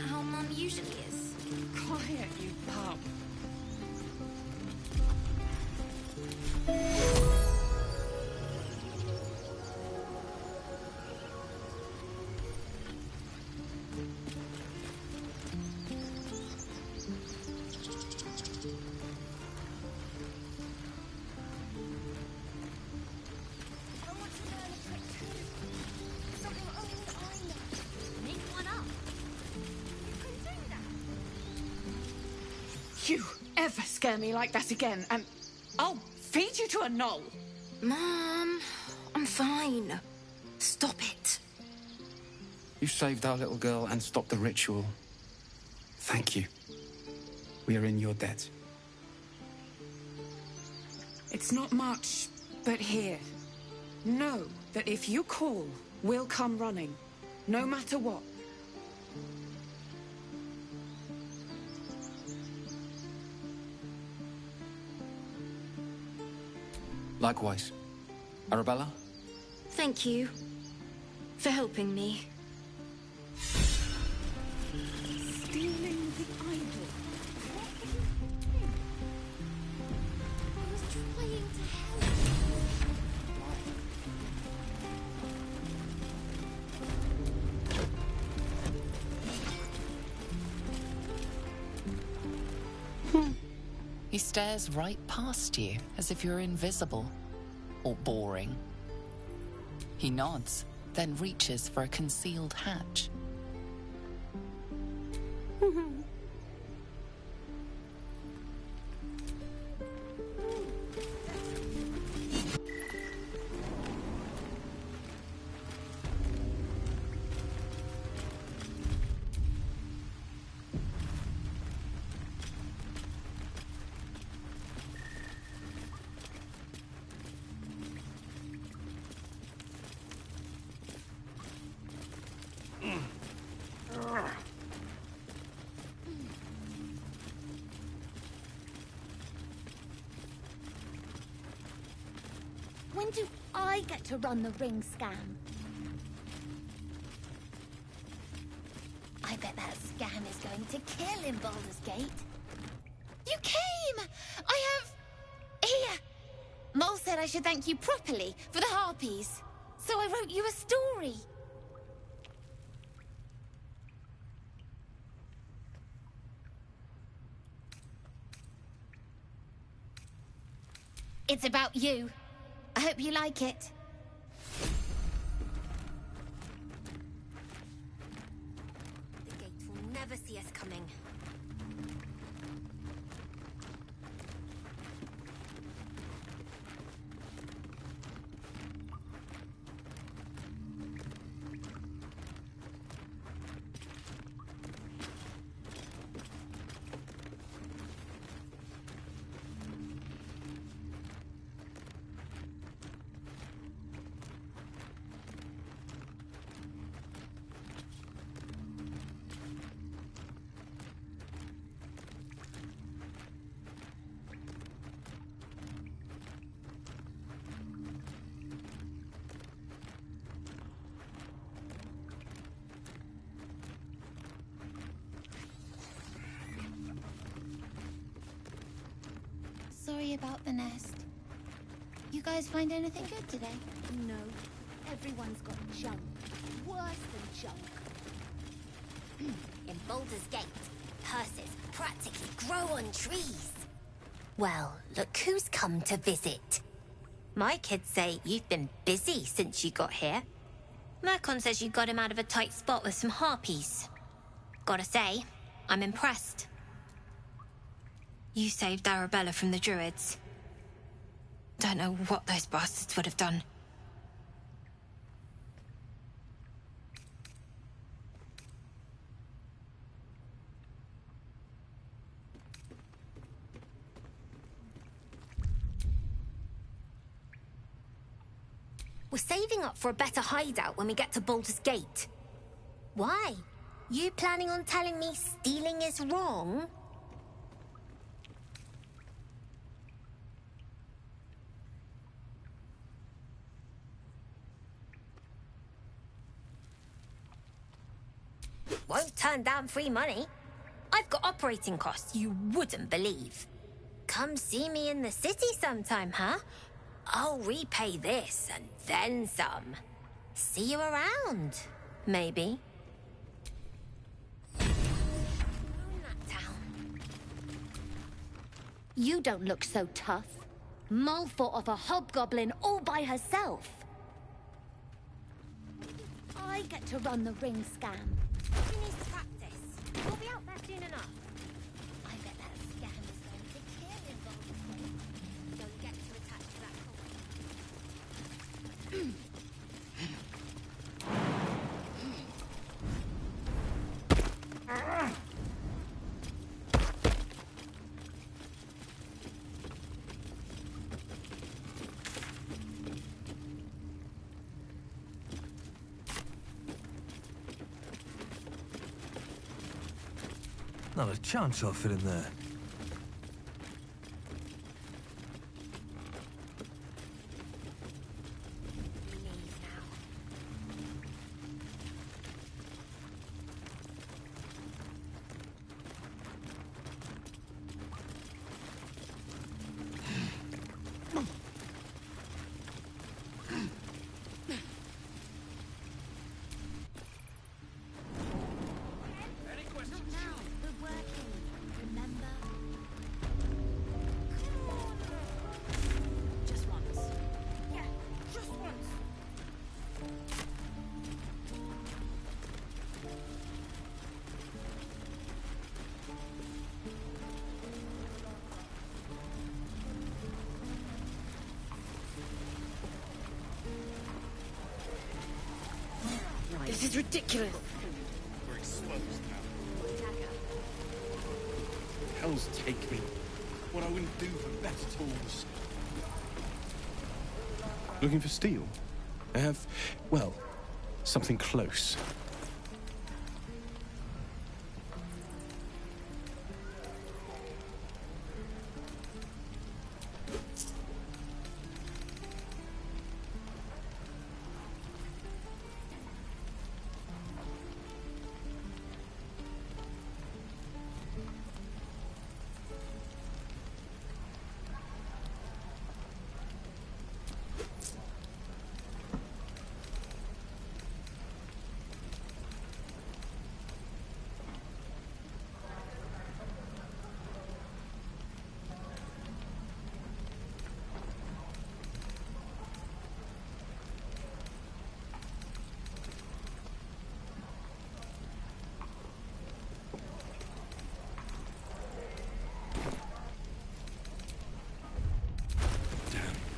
how Mum usually is? Quiet, you pup. You ever scare me like that again, and I'll feed you to a knoll. Mom, I'm fine. Stop it. You saved our little girl and stopped the ritual. Thank you. We are in your debt. It's not much, but here. Know that if you call, we'll come running. No matter what. Likewise. Arabella? Thank you for helping me. Stealing the idol. I was trying to help. He stares right past you, as if you're invisible. Or boring. He nods, then reaches for a concealed hatch. When do I get to run the ring scam? I bet that scam is going to kill in Baldur's Gate. You came! I have... Here! Mole said I should thank you properly for the harpies. So I wrote you a story. It's about you. I hope you like it. The gate will never see us coming. Sorry about the nest. You guys find anything good today? No, everyone's got junk. Worse than junk. In Baldur's Gate, curses practically grow on trees. Well, look who's come to visit. My kids say you've been busy since you got here. Myrkon says you got him out of a tight spot with some harpies. Gotta say, I'm impressed. You saved Arabella from the druids. Don't know what those bastards would have done. We're saving up for a better hideout when we get to Baldur's Gate. Why? You planning on telling me stealing is wrong? Won't turn down free money. I've got operating costs you wouldn't believe. Come see me in the city sometime, huh? I'll repay this and then some. See you around, maybe. You don't look so tough. Mull fought off a hobgoblin all by herself. I get to run the ring scam. She needs to practice. We'll be out there soon enough. I bet that scam is going to kill him. Don't get too attached to that Not a chance I'll fit in there. This is ridiculous. We're exposed now. Hell's take me. What I wouldn't do for better tools. Looking for steel? I have, well, something close.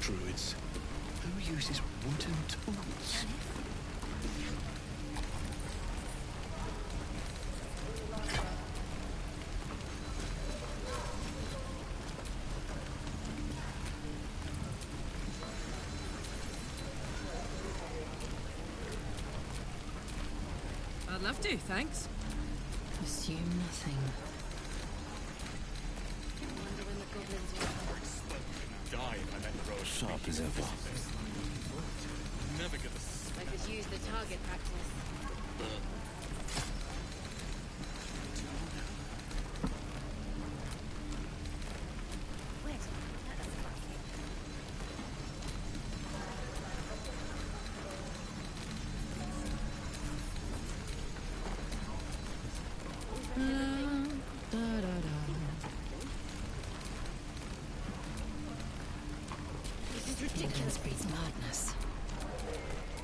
Druids. Who uses wooden tools? I'd love to, thanks. Assume nothing. Die if I met the road. Sharp as ever. Never get the... I could use the target practice. Dickens breeds madness.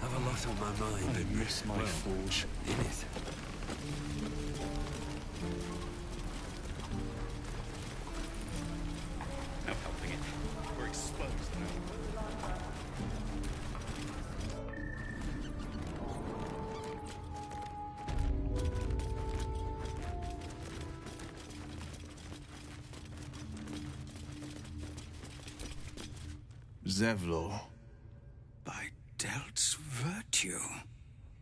Have a lot on my mind. I miss my forge. In it. No helping it. We're exposed now. Zevlor. By Delt's virtue.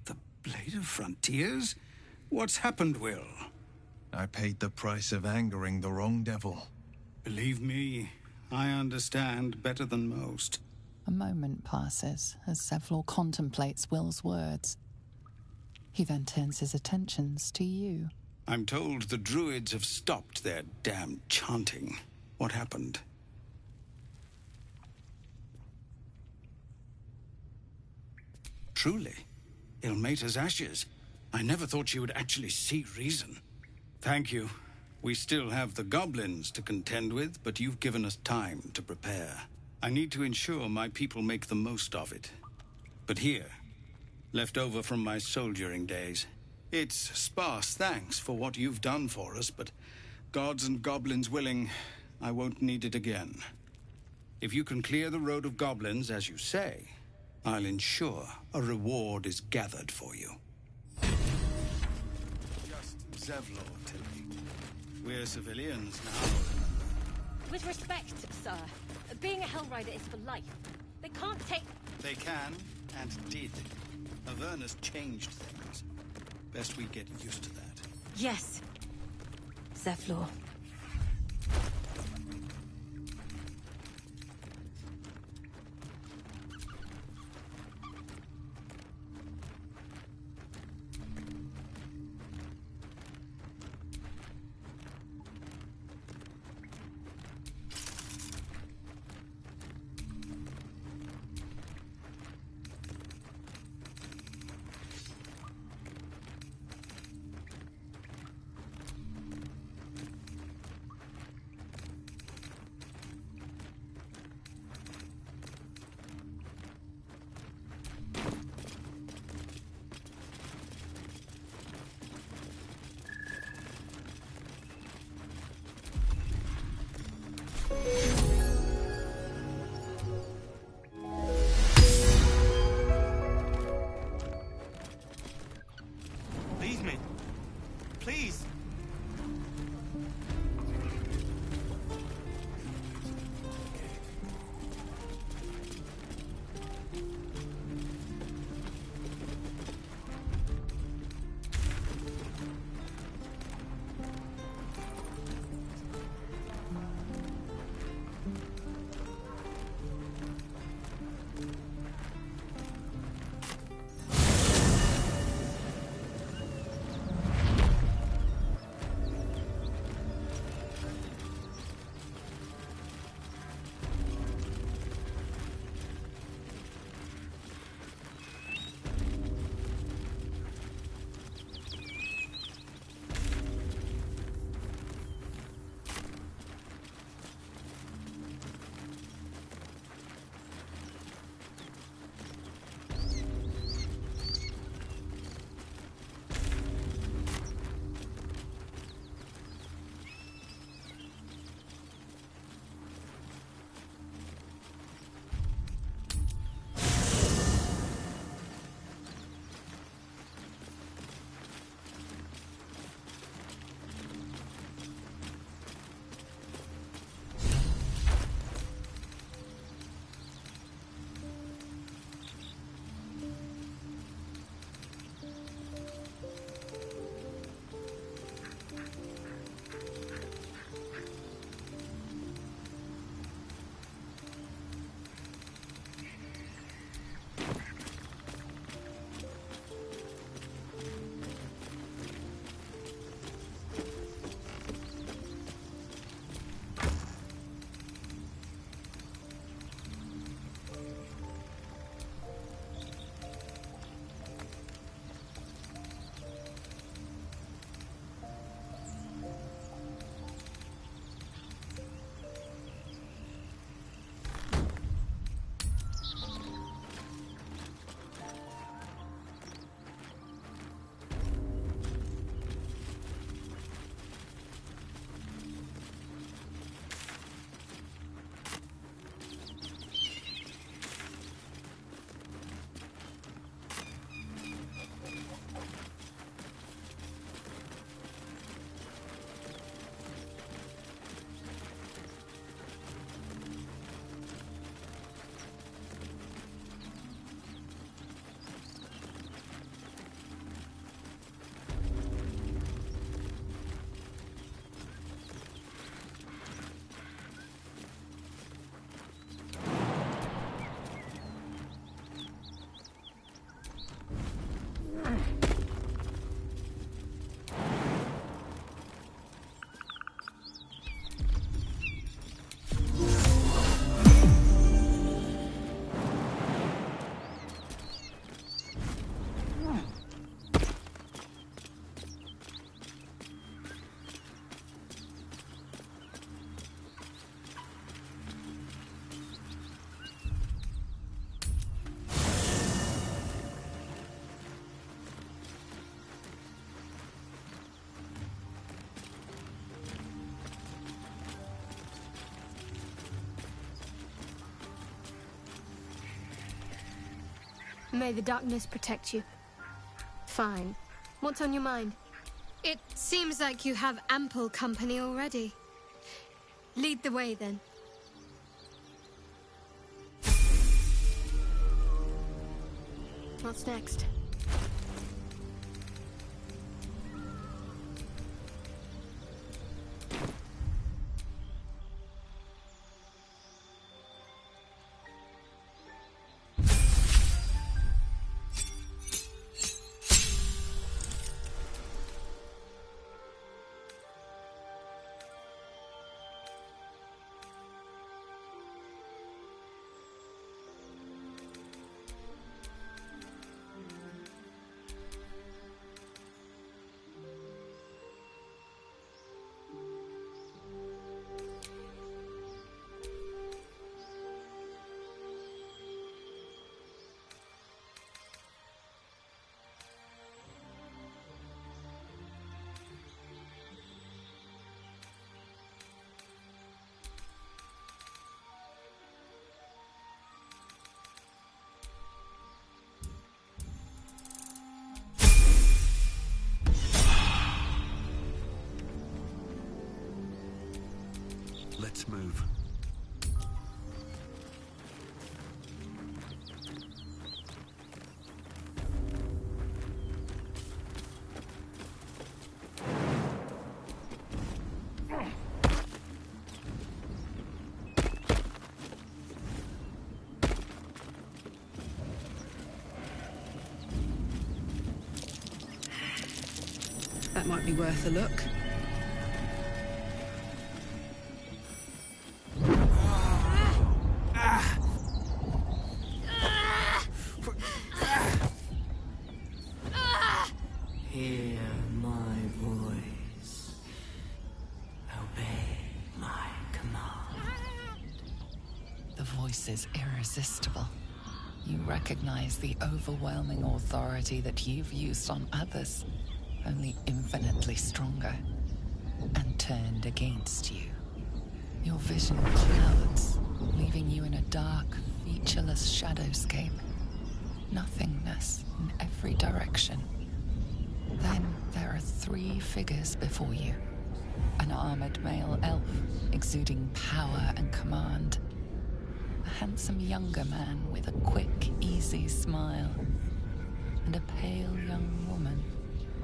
The Blade of Frontiers? What's happened, Will? I paid the price of angering the wrong devil. Believe me, I understand better than most. A moment passes as Zevlor contemplates Will's words. He then turns his attentions to you. I'm told the druids have stopped their damn chanting. What happened? Truly, Ilmater's ashes. I never thought she would actually see reason. Thank you. We still have the goblins to contend with, but you've given us time to prepare. I need to ensure my people make the most of it. But here, left over from my soldiering days. It's sparse thanks for what you've done for us, but gods and goblins willing, I won't need it again. If you can clear the road of goblins, as you say, I'll ensure a reward is gathered for you. Just Zevlor, Tilly. We're civilians now. With respect, sir, being a Hellrider is for life. They can't take... They can, and did. Avernus changed things. Best we get used to that. Yes. Zevlor. May the darkness protect you. Fine. What's on your mind? It seems like you have ample company already. Lead the way, then. What's next? Let's move. That might be worth a look. Hear my voice. Obey my command. The voice is irresistible. You recognize the overwhelming authority that you've used on others, only infinitely stronger, and turned against you. Your vision clouds, leaving you in a dark, featureless shadowscape. Nothingness in every direction. Then there are 3 figures before you. An armored male elf, exuding power and command. A handsome younger man with a quick, easy smile. And a pale young woman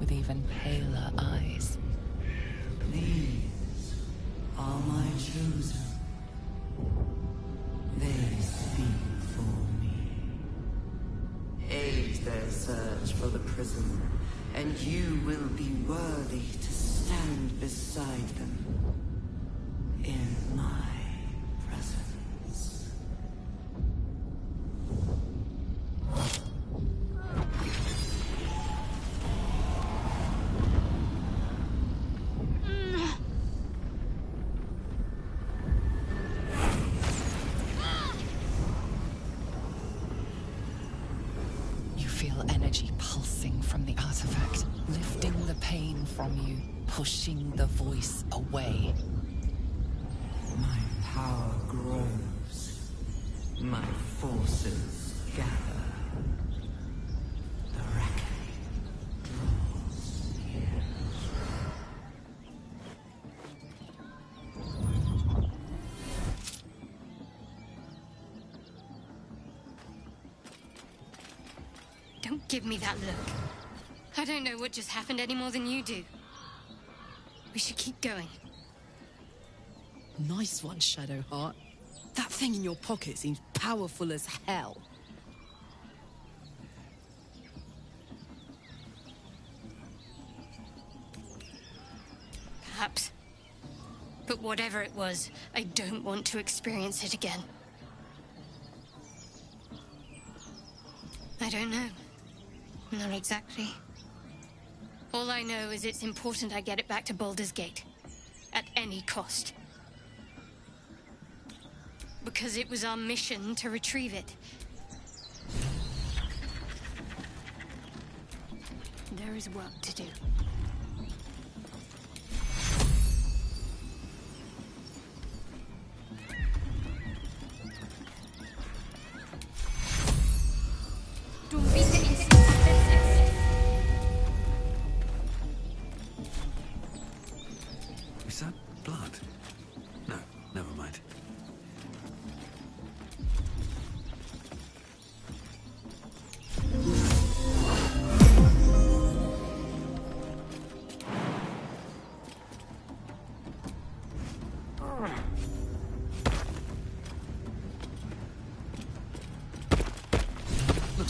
with even paler eyes. These are my chosen. They speak for me. Aid their search for the prisoner, and you will be worthy to stand beside them in my presence. You feel energy pulsing from the artifact, lifting the pain from you, pushing the voice away. My power grows. My forces gather. The reckoning draws near. Don't give me that look. I don't know what just happened any more than you do. We should keep going. Nice one, Shadowheart. That thing in your pocket seems powerful as hell. Perhaps. But whatever it was, I don't want to experience it again. I don't know. Not exactly. All I know is it's important I get it back to Baldur's Gate. At any cost. Because it was our mission to retrieve it. There is work to do. Door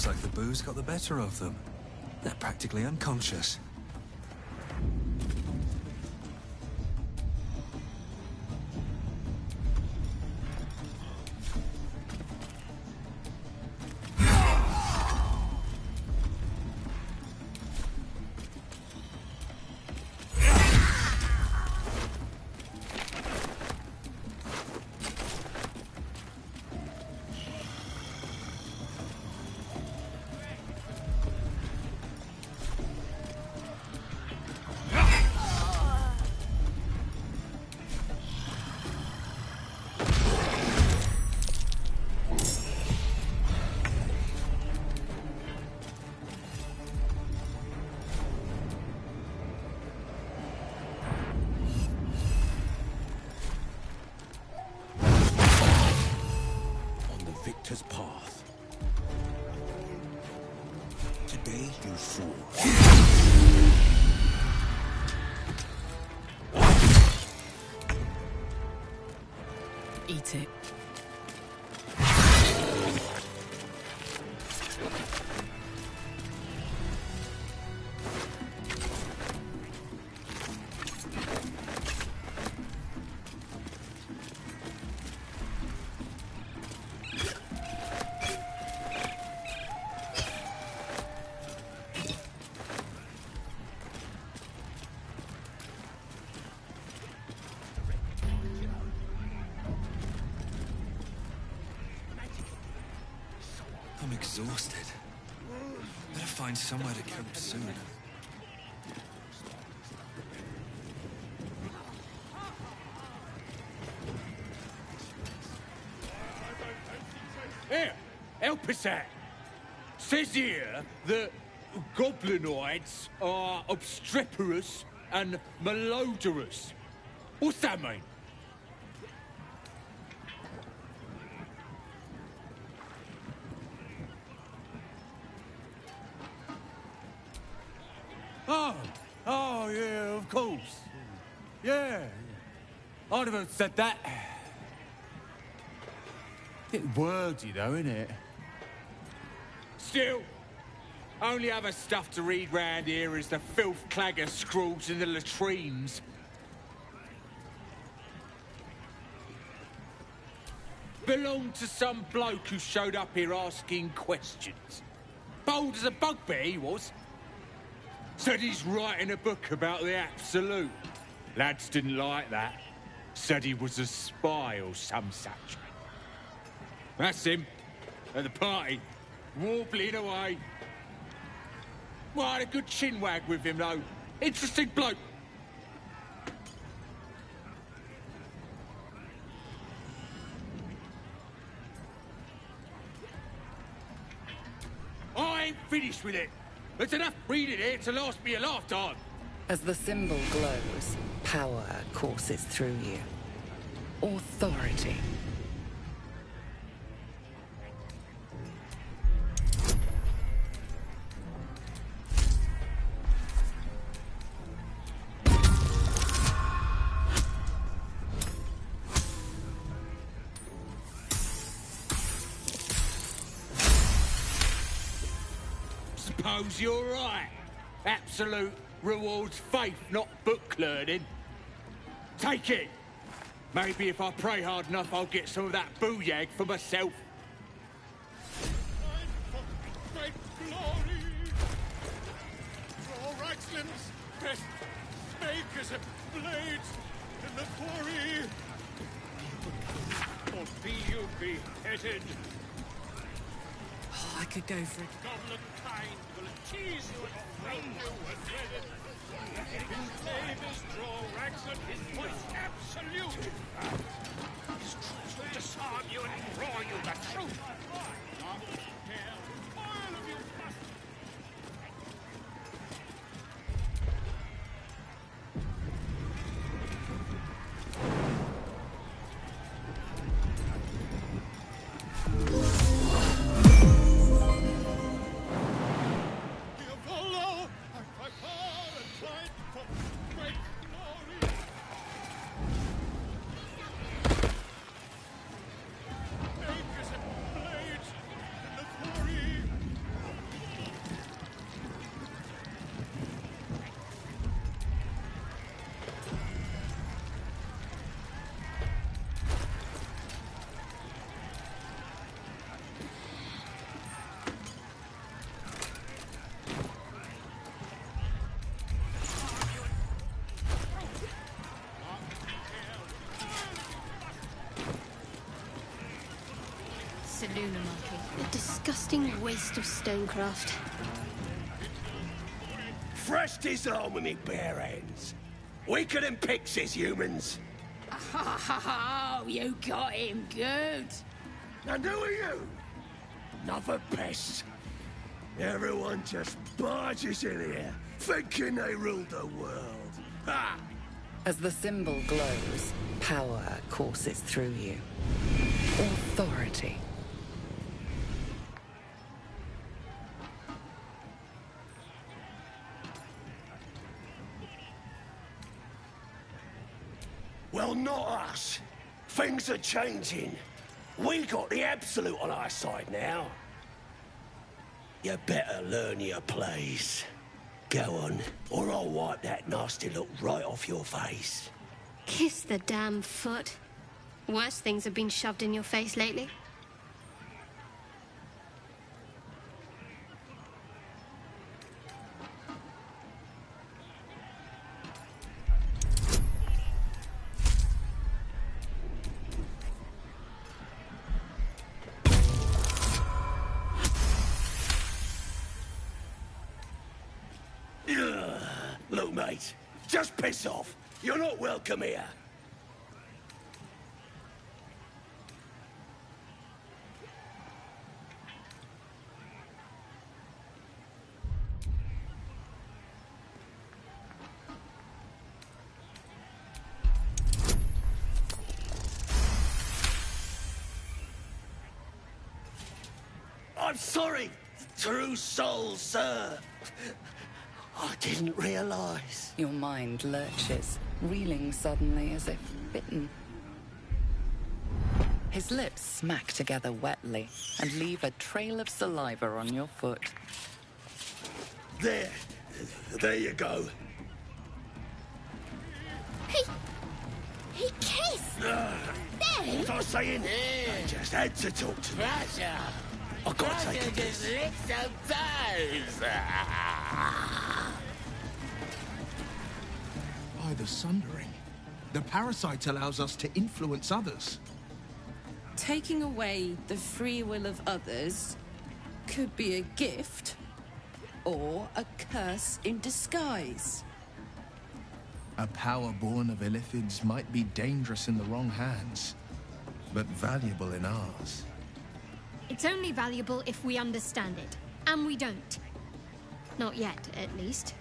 like the booze got the better of them. They're practically unconscious. Victor's path. Today you fall. Eat it. I'm exhausted. Better find somewhere to camp soon. Here, help us out. Says here that goblinoids are obstreperous and malodorous. What's that mean? Oh, yeah, of course. Yeah. I'd have said that. Bit wordy, though, isn't it? Still, only other stuff to read round here is the filth clagger scrawls in the latrines. Belonged to some bloke who showed up here asking questions. Bold as a bugbear, he was. Said he's writing a book about the Absolute. Lads didn't like that. Said he was a spy or some such. That's him, at the party, warbling away. Well, I had a good chinwag with him, though. Interesting bloke. I ain't finished with it. There's enough reading here to last me a lifetime. As the symbol glows, power courses through you. Authority. Suppose you're right. Absolute rewards faith, not book learning. Take it. Maybe if I pray hard enough, I'll get some of that booyag for myself. Great glory! Draw Raxlin's best makers and blades in the quarry. Or be you beheaded. Oh, I could go for it. Goblin kind will tease you and frame you and dread it. His name is Draw Raxlin, his voice absolute. His troops will disarm you and draw you the truth. Not dare, all of you must. Makers and blades in the quarry. Seluna marking. A disgusting waste of stonecraft. Fresh disarm with me bare hands. Weaker than pixies, humans. Oh, you got him good. And who are you? Another pest. Everyone just barges in here, thinking they rule the world. Ha! As the symbol glows, power courses through you. Authority. Well, not us. Things are changing. We got the Absolute on our side now. You better learn your place. Go on, or I'll wipe that nasty look right off your face. Kiss the damn foot. Worse things have been shoved in your face lately. Look, mate, just piss off. You're not welcome here. I'm sorry, true soul, sir. I didn't realize. Your mind lurches, reeling suddenly as if bitten. His lips smack together wetly and leave a trail of saliva on your foot. There you go. He kissed! What was I saying? I just had to talk to him. I gotta take a piss. By the Sundering, the parasite allows us to influence others. Taking away the free will of others could be a gift or a curse in disguise. A power born of Illithids might be dangerous in the wrong hands, but valuable in ours. It's only valuable if we understand it. And we don't. Not yet, at least.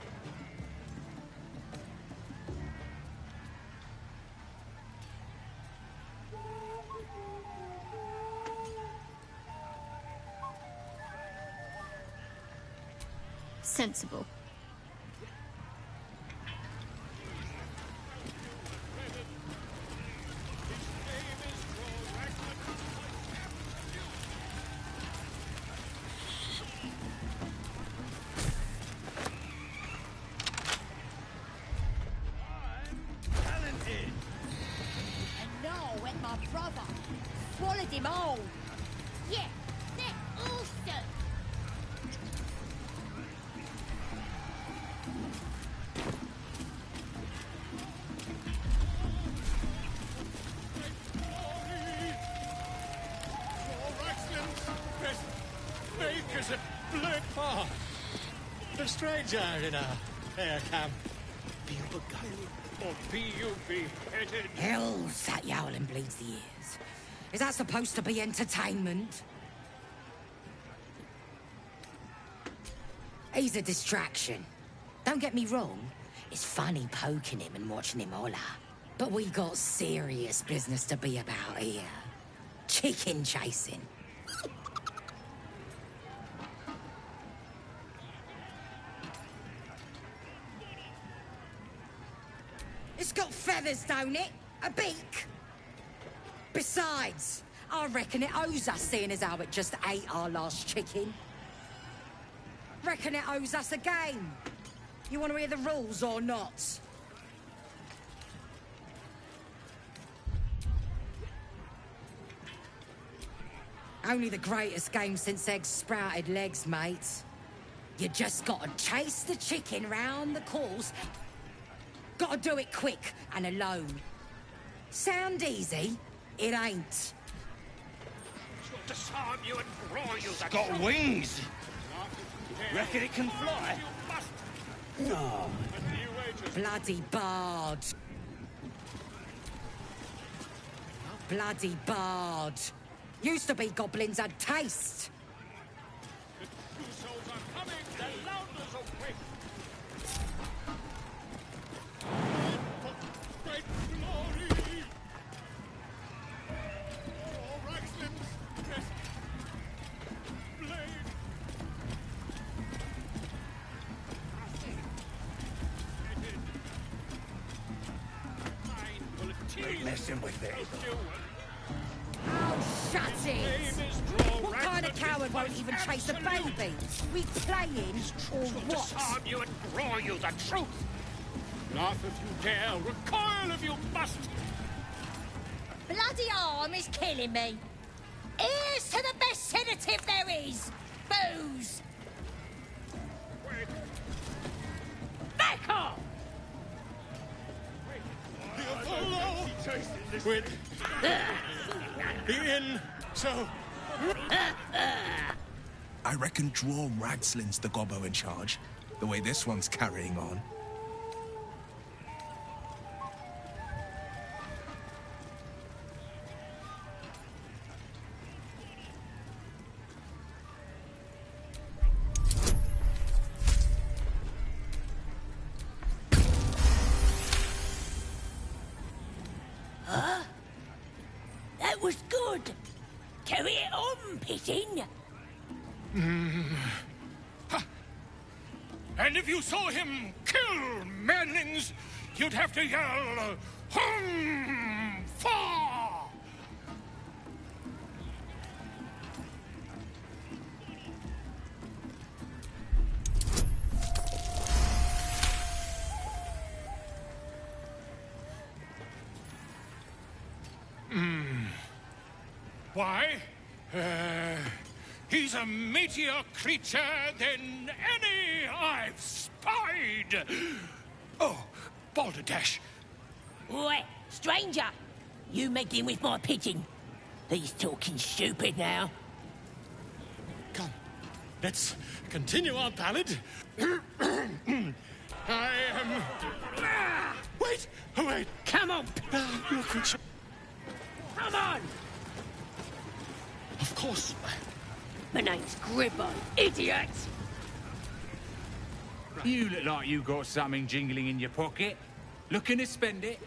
Sensible. Swallowed him all. Yeah, they're awesome. Makers of Black Path. A stranger in a fair camp. Be you beguiled, or be you beheaded? Hell's that yowling bleeds the ears. Is that supposed to be entertainment? He's a distraction. Don't get me wrong. It's funny poking him and watching him holler. But we got serious business to be about here. Chicken chasing. It's got feathers, don't it? A beak? Besides, I reckon it owes us, seeing as how it just ate our last chicken. Reckon it owes us a game. You want to hear the rules or not? Only the greatest game since eggs sprouted legs, mate. You just gotta chase the chicken round the course. Gotta do it quick and alone. Sound easy? It ain't. disarm you and broil you. It's got wings. Reckon it can fly? No. Bloody bard. Bloody bard. Used to be goblins had taste. Two souls are coming. Their loudness will quick. Great glory. Oh, Ragslims. Yes. Blade. Ain't messing with it. Oh, shut it! What kind of coward won't even chase a baby? We playing or what? Disarm you and broil you, the truth. Laugh if you dare, recoil if you must. Bloody arm is killing me. Here's to the best sedative there is. Booze. Back off! With the inn, so... I reckon Draw Ragslin's the gobbo in charge, the way this one's carrying on. Huh? That was good. Carry it on, Pigeon. And if you saw him kill manlings, you'd have to yell, hum, fa! Why? He's a meatier creature than any I've spied. Oh, Balderdash. Oi, stranger! You meddling with my pigeon. He's talking stupid now. Come, let's continue our ballad. I am... Wait! Oh, wait! Come on! You're a creature. Come on! Of course. My name's Gribbo, idiot! You look like you got something jingling in your pocket. Looking to spend it?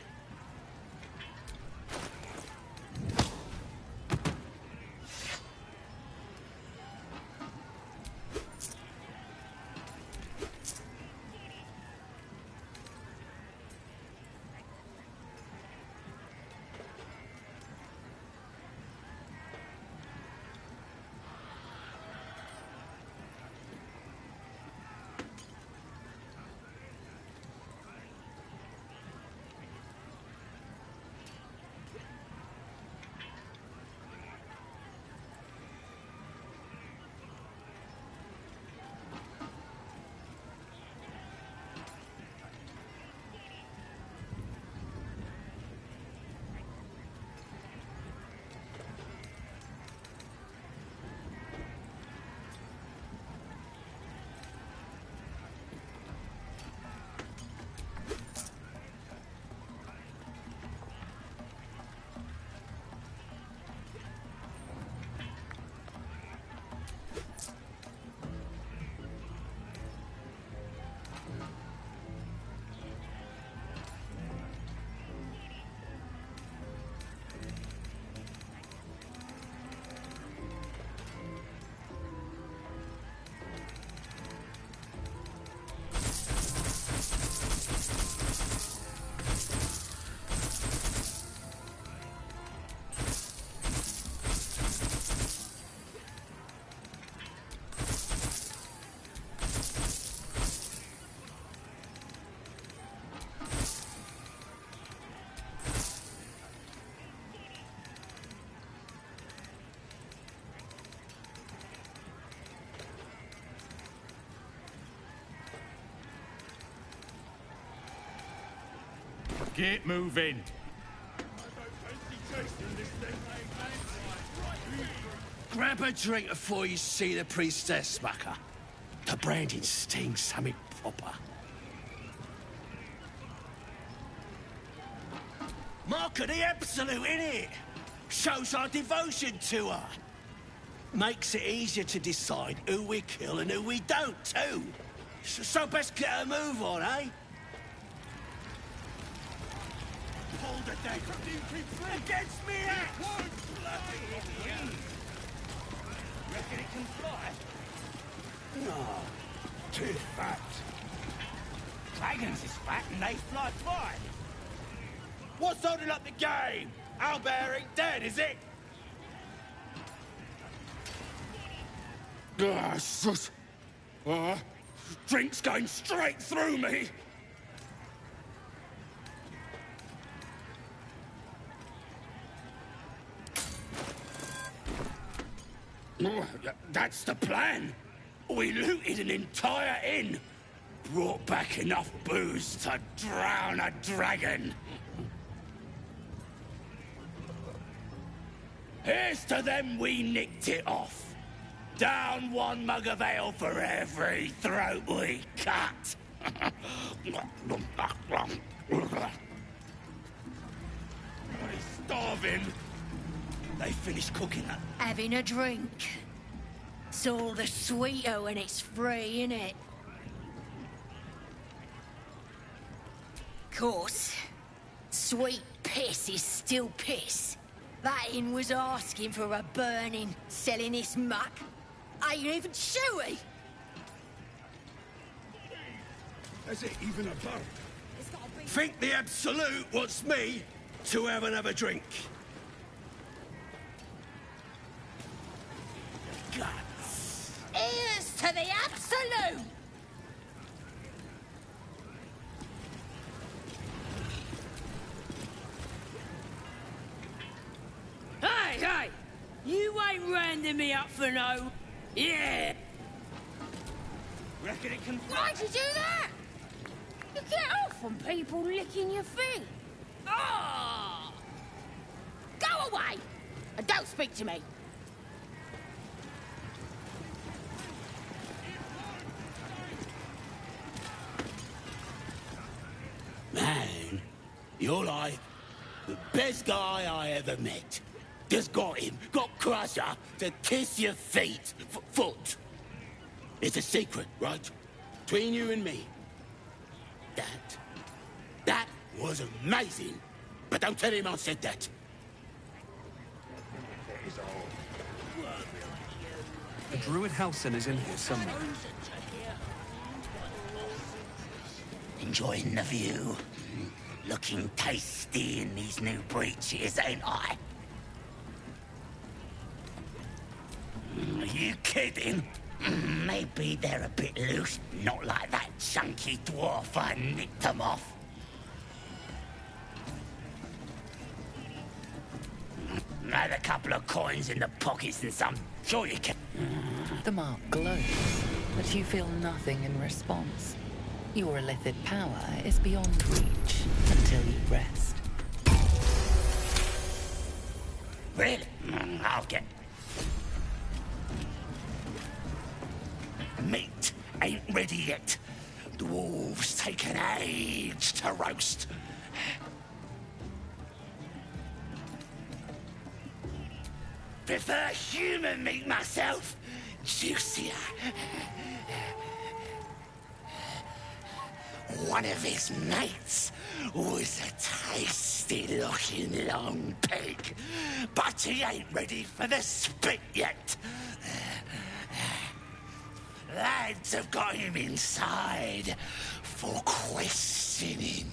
Get moving. Grab a drink before you see the priestess, mucker. The branding stings something proper. Mark of the Absolute, innit? Shows our devotion to her. Makes it easier to decide who we kill and who we don't, too. So best get a move on, eh? Hold the dagger. Against me, axe! Reckon it can fly? No, too fat. Dragons is fat and they fly fine. What's holding up the game? Owlbear ain't dead, is it? Drink's going straight through me. That's the plan. We looted an entire inn. Brought back enough booze to drown a dragon. Here's to them we nicked it off. Down one mug of ale for every throat we cut. He's starving. They finished cooking that. Having a drink. It's all the sweeter when it's free, innit? Course, sweet piss is still piss. That inn was asking for a burning, selling this muck. Ain't even chewy. Is it even a boat? Think the Absolute wants me to have another drink. Here's to the Absolute! Hey! You ain't rounding me up for no... Yeah! Reckon it can... Why'd you do that? You get off on people licking your feet. Oh! Go away! And don't speak to me. Man, you're like the best guy I ever met. Just got him, got Crusher to kiss your feet. Foot. It's a secret, right? Between you and me. That was amazing. But don't tell him I said that. The druid Halsin is in here somewhere. Enjoying the view. Looking tasty in these new breeches, ain't I? Are you kidding? Maybe they're a bit loose. Not like that chunky dwarf I nicked them off. Had a couple of coins in the pockets and some... Sure you can... The mark glows, but you feel nothing in response. Your illithid power is beyond reach until you rest. Really? I'll get... Meat ain't ready yet. Dwarves take an age to roast. Prefer human meat myself. Juicier. One of his mates was a tasty-looking long pig, but he ain't ready for the spit yet. Lads have got him inside for questioning.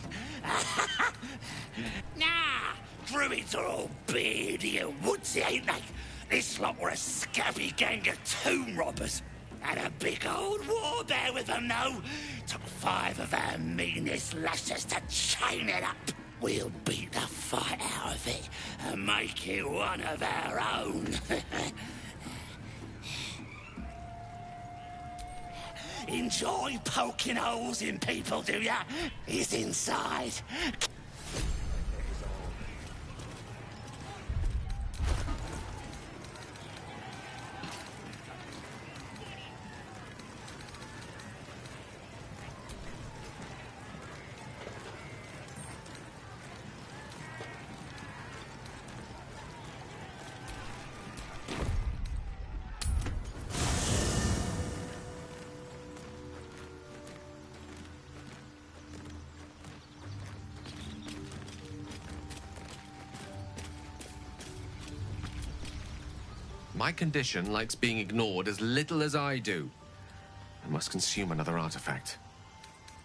Nah, druids are all beardy and woodsy, ain't they? This lot were a scabby gang of tomb robbers. Had a big old war bear with them, though. Took 5 of our meanest lashes to chain it up. We'll beat the fight out of it and make it one of our own. Enjoy poking holes in people, do ya? He's inside. My condition likes being ignored as little as I do. I must consume another artifact.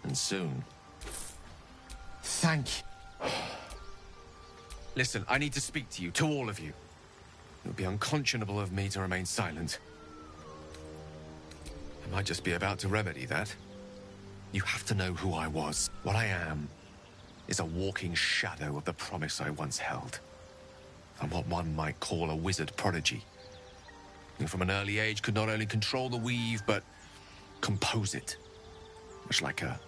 And soon. Thank you. Listen, I need to speak to you, to all of you. It would be unconscionable of me to remain silent. I might just be about to remedy that. You have to know who I was. What I am is a walking shadow of the promise I once held. I'm what one might call a wizard prodigy. Who from an early age could not only control the weave, but compose it. Much like a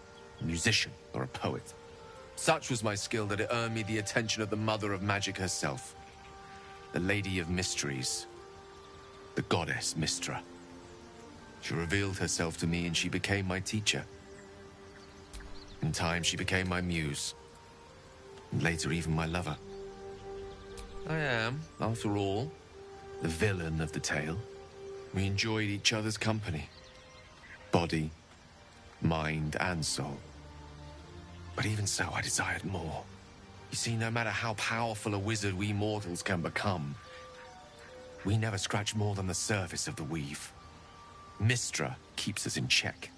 musician or a poet. Such was my skill that it earned me the attention of the mother of magic herself. The Lady of Mysteries. The goddess Mystra. She revealed herself to me and she became my teacher. In time, she became my muse. And later, even my lover. I am, after all, the villain of the tale. We enjoyed each other's company. Body, mind, and soul. But even so, I desired more. You see, no matter how powerful a wizard we mortals can become, we never scratch more than the surface of the weave. Mystra keeps us in check.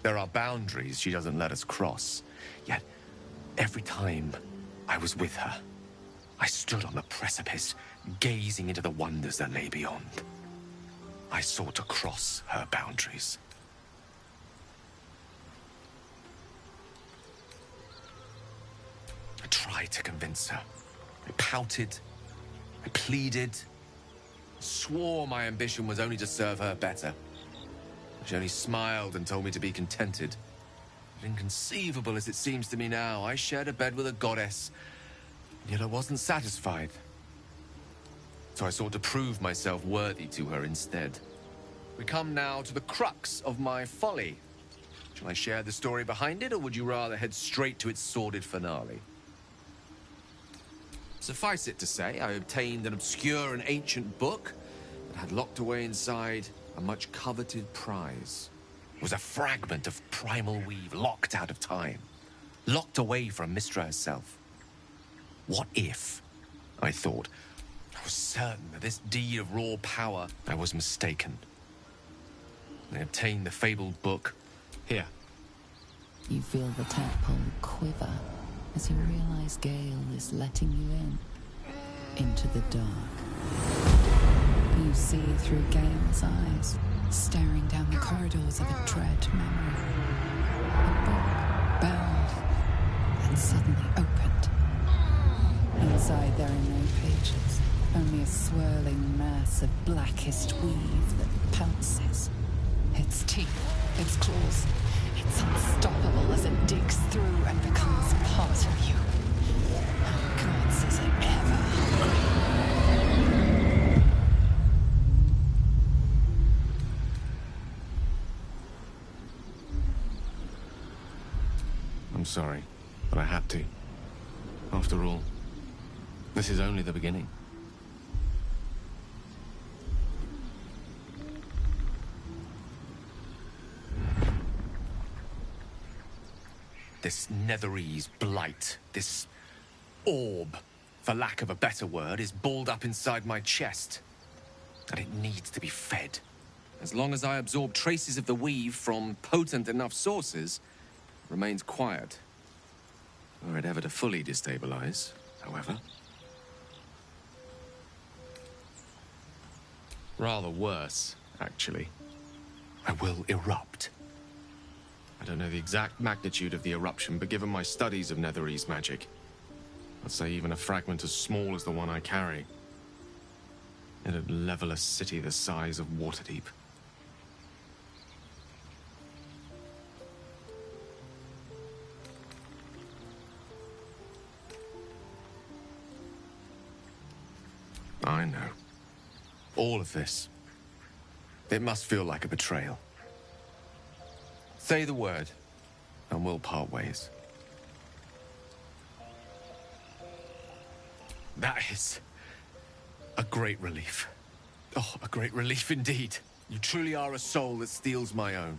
There are boundaries she doesn't let us cross. Yet, every time I was with her, I stood on the precipice, gazing into the wonders that lay beyond. I sought to cross her boundaries. I tried to convince her. I pouted. I pleaded. Swore my ambition was only to serve her better. She only smiled and told me to be contented. But inconceivable as it seems to me now, I shared a bed with a goddess, yet I wasn't satisfied. So I sought to prove myself worthy to her instead. We come now to the crux of my folly. Shall I share the story behind it, or would you rather head straight to its sordid finale? Suffice it to say, I obtained an obscure and ancient book that had locked away inside a much coveted prize. It was a fragment of primal weave locked out of time, locked away from Mystra herself. What if, I thought, I was certain that this deed of raw power, I was mistaken. I obtained the fabled book. Here. You feel the tadpole quiver as you realize Gale is letting you into the dark. You see through Gale's eyes, staring down the corridors of a dread memory. The book bound and suddenly opened. Inside there are no pages, only a swirling mass of blackest weave that pounces. Its teeth, its claws, it's unstoppable as it digs through and becomes part of you. Oh gods, is it ever hungry? I'm sorry, but I had to. After all, this is only the beginning. This Netherese blight, this orb, for lack of a better word, is balled up inside my chest. And it needs to be fed. As long as I absorb traces of the weave from potent enough sources, it remains quiet. Were it ever to fully destabilize, however. Rather worse, actually. I will erupt. I don't know the exact magnitude of the eruption, but given my studies of Netherese magic, I'd say even a fragment as small as the one I carry, it'd level a city the size of Waterdeep. I know. All of this. It must feel like a betrayal. Say the word, and we'll part ways. That is a great relief. Oh, a great relief indeed. You truly are a soul that steals my own.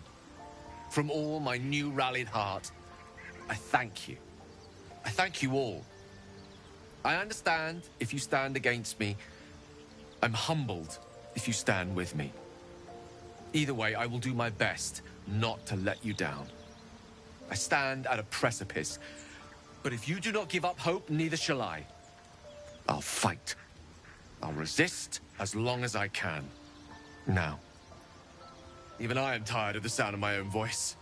From all my new rallied heart, I thank you. I thank you all. I understand if you stand against me, I'm humbled if you stand with me. Either way, I will do my best not to let you down. I stand at a precipice, but if you do not give up hope, neither shall I. I'll fight. I'll resist as long as I can. Now, even I am tired of the sound of my own voice.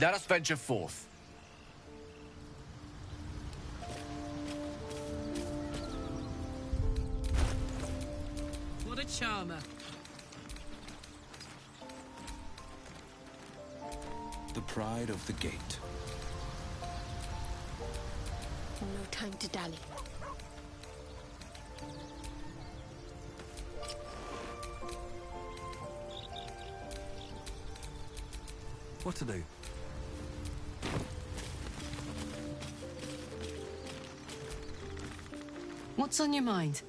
Let us venture forth. What a charmer. The pride of the gate. No time to dally. What to do? What's on your mind?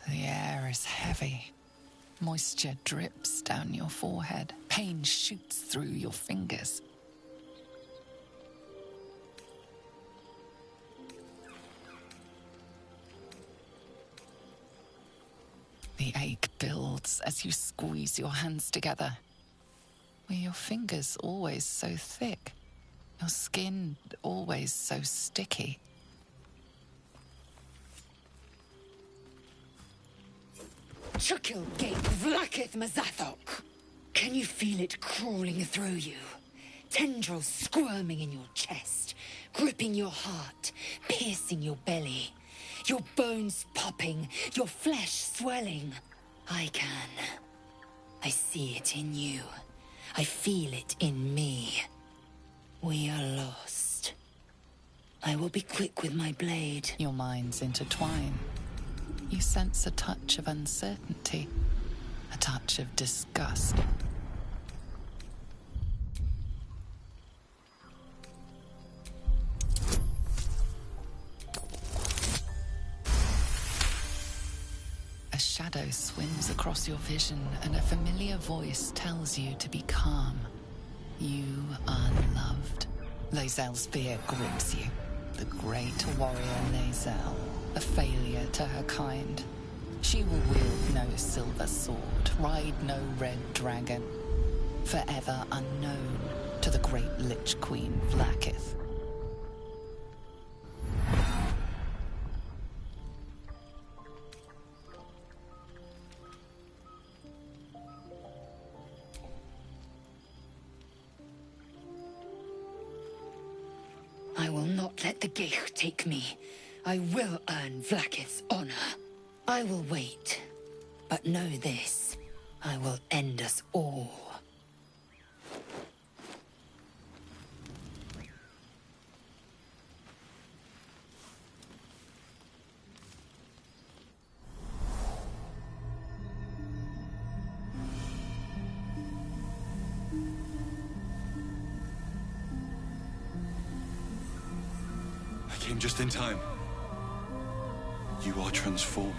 The air is heavy. Moisture drips down your forehead. Pain shoots through your fingers. The ache builds as you squeeze your hands together. Were your fingers always so thick? Your skin always so sticky? Chukil Gate Vlakith Mazathok. Can you feel it crawling through you? Tendrils squirming in your chest, gripping your heart, piercing your belly. Your bones popping, your flesh swelling. I can. I see it in you. I feel it in me. We are lost. I will be quick with my blade. Your minds intertwine. You sense a touch of uncertainty, a touch of disgust. A shadow swims across your vision, and a familiar voice tells you to be calm. You are loved. Lae'zel's fear grips you. The great warrior Lae'zel, a failure to her kind. She will wield no silver sword, ride no red dragon. Forever unknown to the great Lich Queen Vlakith. I will not let the Geich take me. I will earn Vlakith's honor. I will wait. But know this. I will end us all. I came just in time. You are transforming.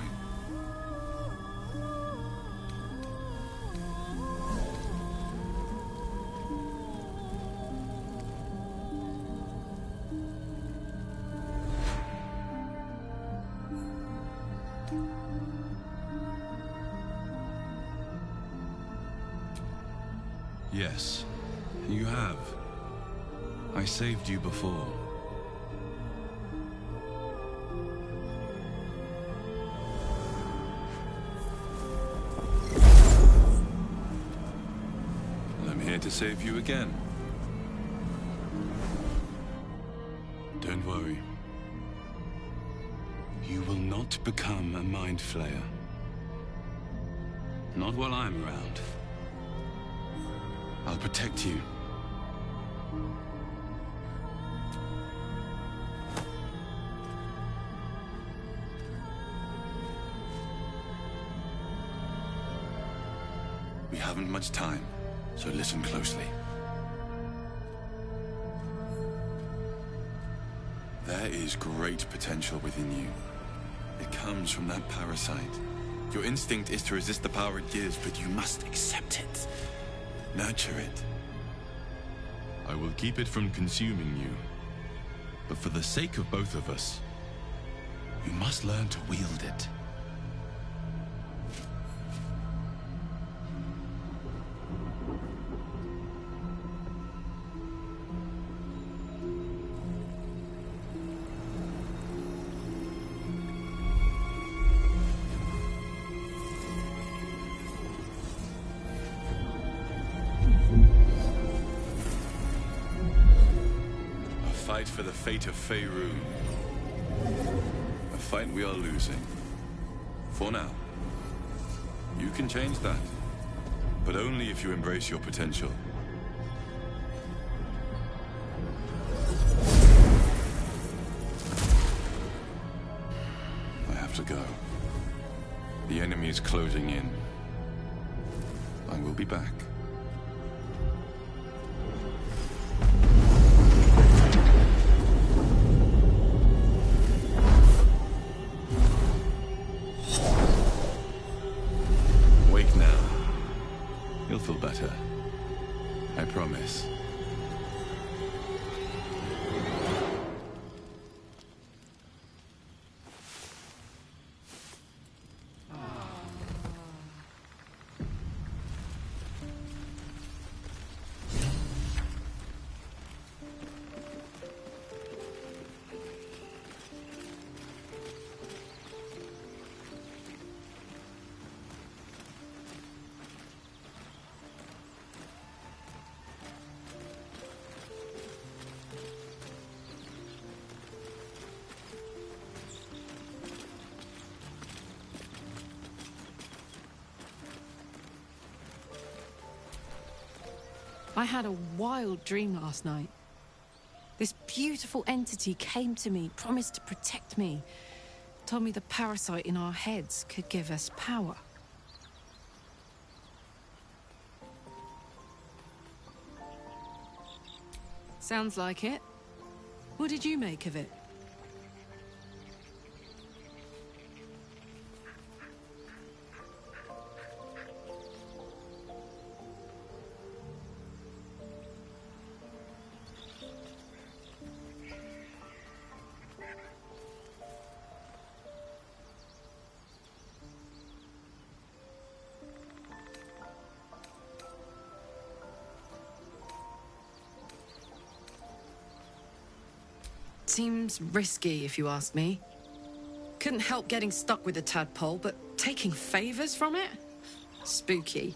Yes, you have. I saved you before. I'm here to save you again. Don't worry. You will not become a Mind Flayer. Not while I'm around. I'll protect you. We haven't much time, so listen closely. There is great potential within you. It comes from that parasite. Your instinct is to resist the power it gives, but you must accept it. Nurture it. I will keep it from consuming you. But for the sake of both of us, you must learn to wield it. Fight for the fate of Faerun. A fight we are losing. For now. You can change that. But only if you embrace your potential. I have to go. The enemy is closing in. I will be back. You'll feel better. I promise. I had a wild dream last night. This beautiful entity came to me, promised to protect me, told me the parasite in our heads could give us power. Sounds like it. What did you make of it? Seems risky, if you ask me. Couldn't help getting stuck with the tadpole, but taking favors from it? Spooky.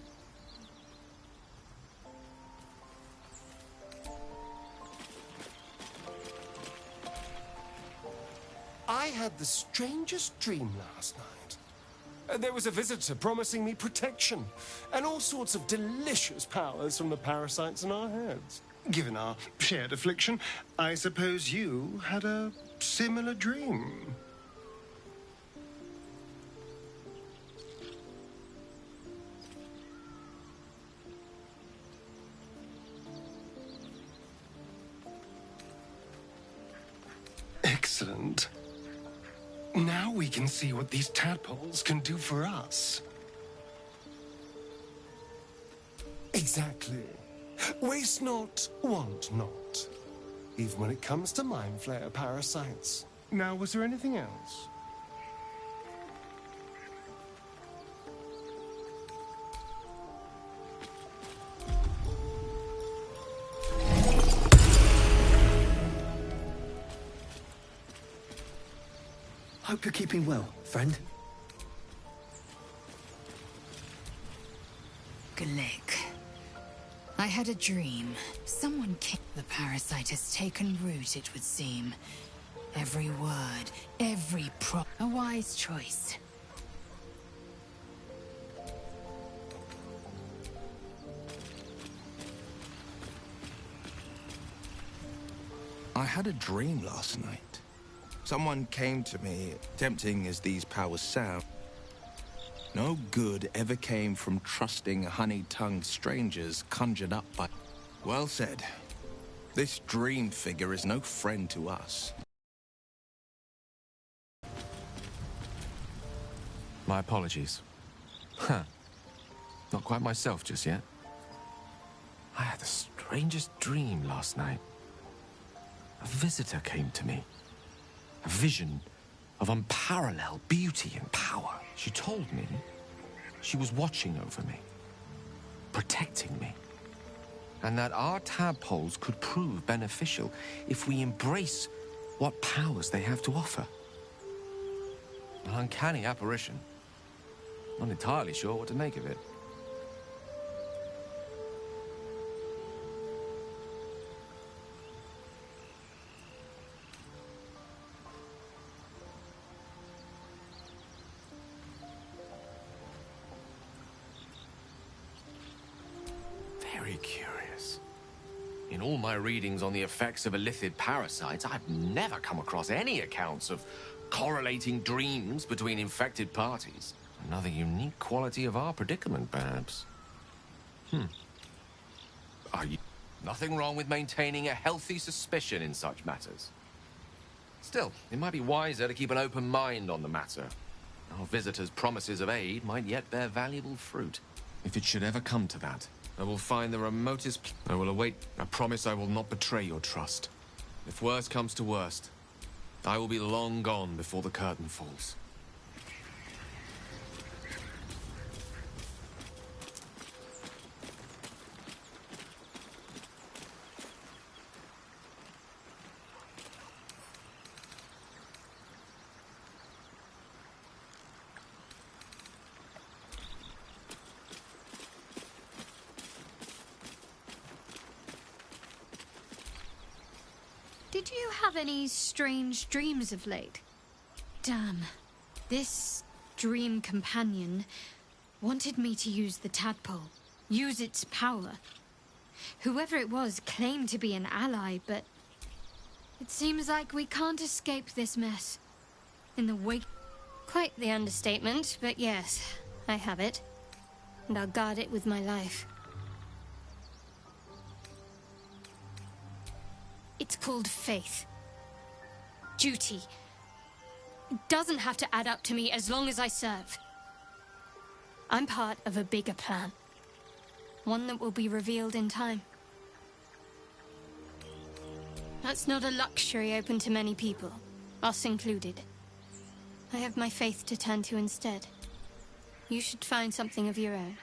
I had the strangest dream last night. There was a visitor promising me protection and all sorts of delicious powers from the parasites in our heads. Given our shared affliction, I suppose you had a similar dream. Excellent. Now we can see what these tadpoles can do for us. Exactly. Waste not, want not. Even when it comes to Mind Flayer parasites. Now, was there anything else? Hope you're keeping well, friend. Glick. I had a dream. Someone came. The parasite has taken root, it would seem. Every word, every a wise choice. I had a dream last night. Someone came to me, tempting as these powers sound. No good ever came from trusting honey-tongued strangers conjured up by... Well said. This dream figure is no friend to us. My apologies. Huh. Not quite myself just yet. I had the strangest dream last night. A visitor came to me. A vision of unparalleled beauty and power. She told me she was watching over me, protecting me, and that our tadpoles could prove beneficial if we embrace what powers they have to offer. An uncanny apparition. Not entirely sure what to make of it. Very curious. In all my readings on the effects of illithid parasites, I've never come across any accounts of correlating dreams between infected parties. Another unique quality of our predicament, perhaps. Nothing wrong with maintaining a healthy suspicion in such matters. Still, it might be wiser to keep an open mind on the matter. Our visitor's promises of aid might yet bear valuable fruit. If it should ever come to that, I will find the remotest... I will await. I promise I will not betray your trust. If worst comes to worst, I will be long gone before the curtain falls. Did you have any strange dreams of late? Damn. This dream companion wanted me to use the tadpole, use its power. Whoever it was claimed to be an ally, but it seems like we can't escape this mess. In the wake... Quite the understatement, but yes, I have it. And I'll guard it with my life. It's called faith. Duty. It doesn't have to add up to me as long as I serve. I'm part of a bigger plan. One that will be revealed in time. That's not a luxury open to many people, us included. I have my faith to turn to instead. You should find something of your own.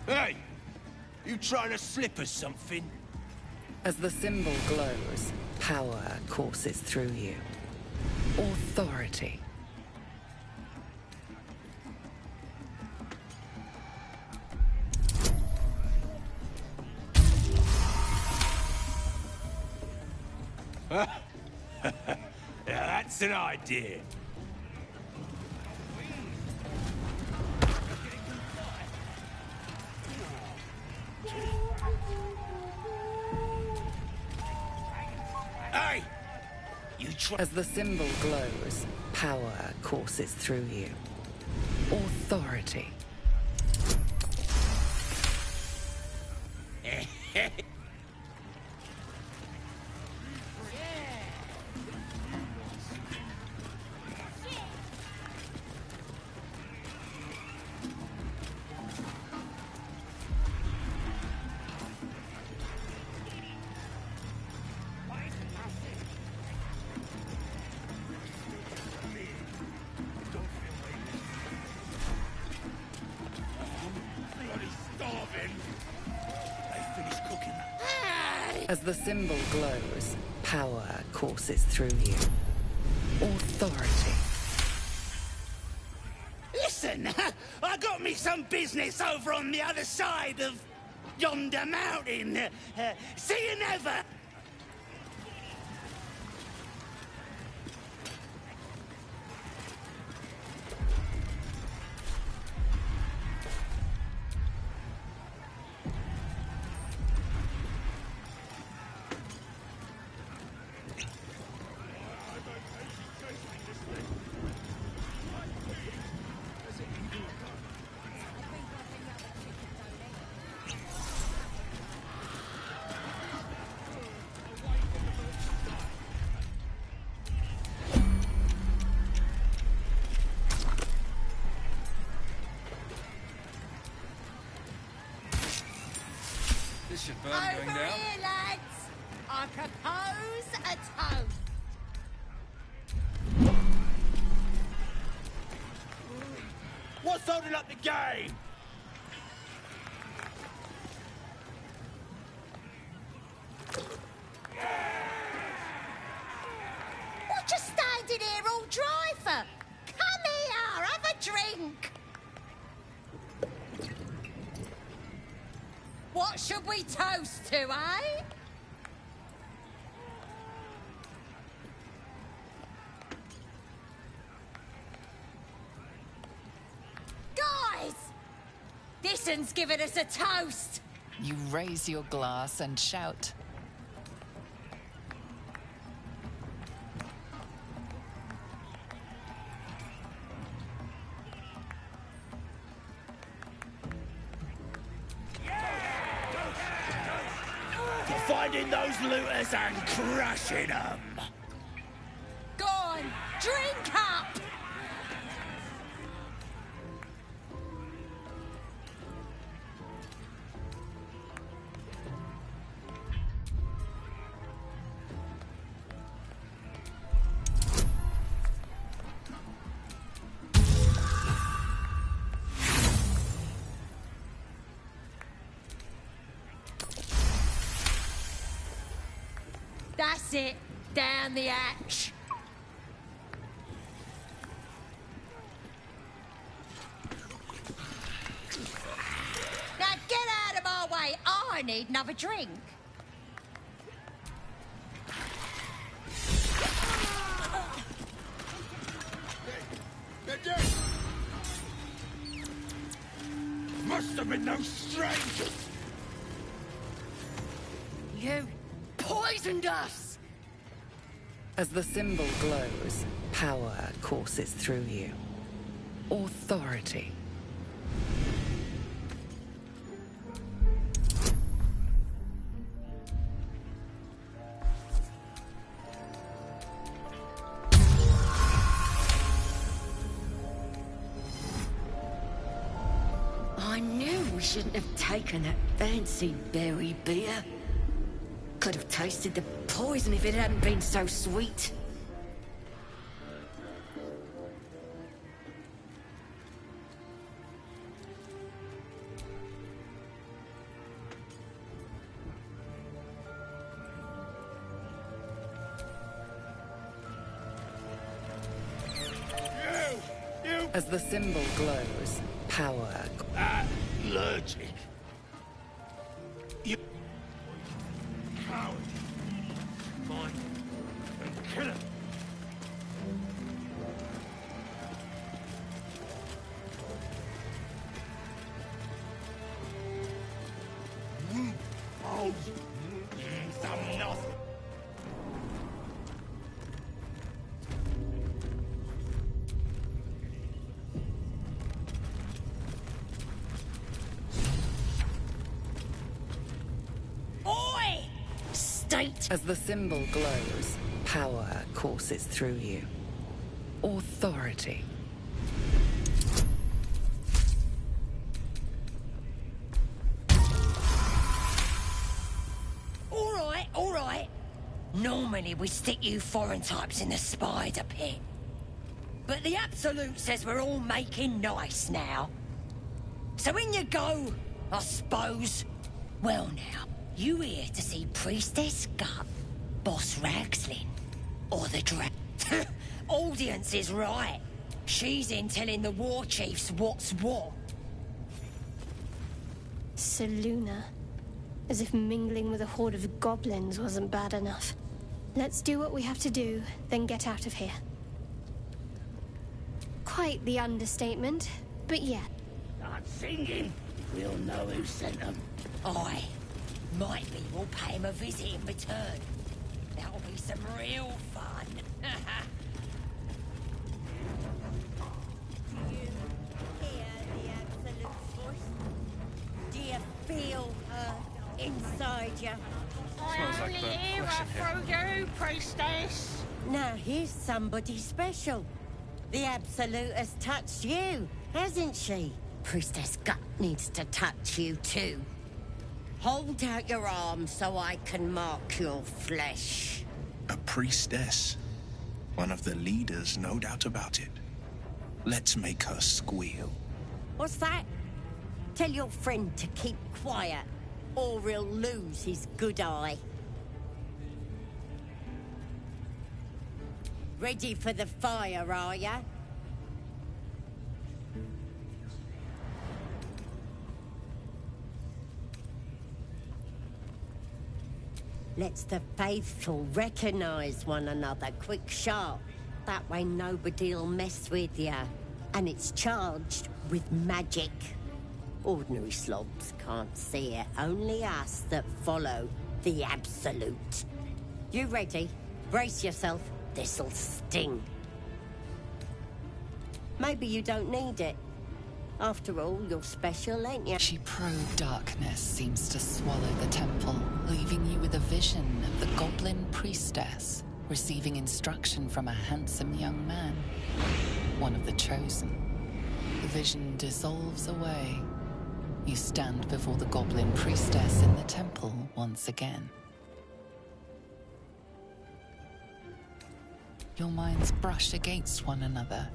Hey! You trying to slip us something? As the symbol glows, power courses through you. Authority. That's an idea. Hey! You try... As the symbol glows, power courses through you. Authority. As the symbol glows, power courses through you. Authority. Listen, I got me some business over on the other side of yonder mountain. See you never. This your burn Over going down? here, lads! I propose a toast. What's holding up the game? What you standing here all dry for? Come here, have a drink. What should we toast to, eh? Guys! This one's giving us a toast. You raise your glass and shout. For finding those looters and crushing them. Go on, drink up! That's it. Down the hatch. Now get out of my way. I need another drink. Must have been no strangers. You poisoned us! As the symbol glows, power courses through you. Authority. I knew we shouldn't have taken that fancy berry beer. Could have tasted the poison if it hadn't been so sweet. As the symbol glows, power. Allergic. You coward. Find and kill him. Oh, some nothing. As the symbol glows, power courses through you. Authority. All right. Normally we stick you foreign types in the spider pit. But the Absolute says we're all making nice now. So in you go, I suppose. Well now, you here to see Priestess Gut, Boss Ragslin, or the Audience is right. She's in telling the war chiefs what's what. Selûne. As if mingling with a horde of goblins wasn't bad enough. Let's do what we have to do, then get out of here. Quite the understatement, but yeah. Start singing. We'll know who sent them. Aye. Might be we'll pay him a visit in return. That'll be some real fun. Do you hear the Absolute's voice? Do you feel her inside you? I only hear her through you, priestess. Now here's somebody special. The Absolute has touched you, hasn't she? Priestess Gut needs to touch you too. Hold out your arm so I can mark your flesh. A priestess. One of the leaders, no doubt about it. Let's make her squeal. What's that? Tell your friend to keep quiet, or he'll lose his good eye. Ready for the fire, are ya? Lets the faithful recognize one another quick sharp. That way nobody'll mess with ya. And it's charged with magic. Ordinary slobs can't see it. Only us that follow the Absolute. You ready? Brace yourself. This'll sting. Maybe you don't need it. After all, you're special, ain't you? She probed darkness seems to swallow the temple, leaving you with a vision of the goblin priestess receiving instruction from a handsome young man, one of the chosen. The vision dissolves away. You stand before the goblin priestess in the temple once again. Your minds brush against one another,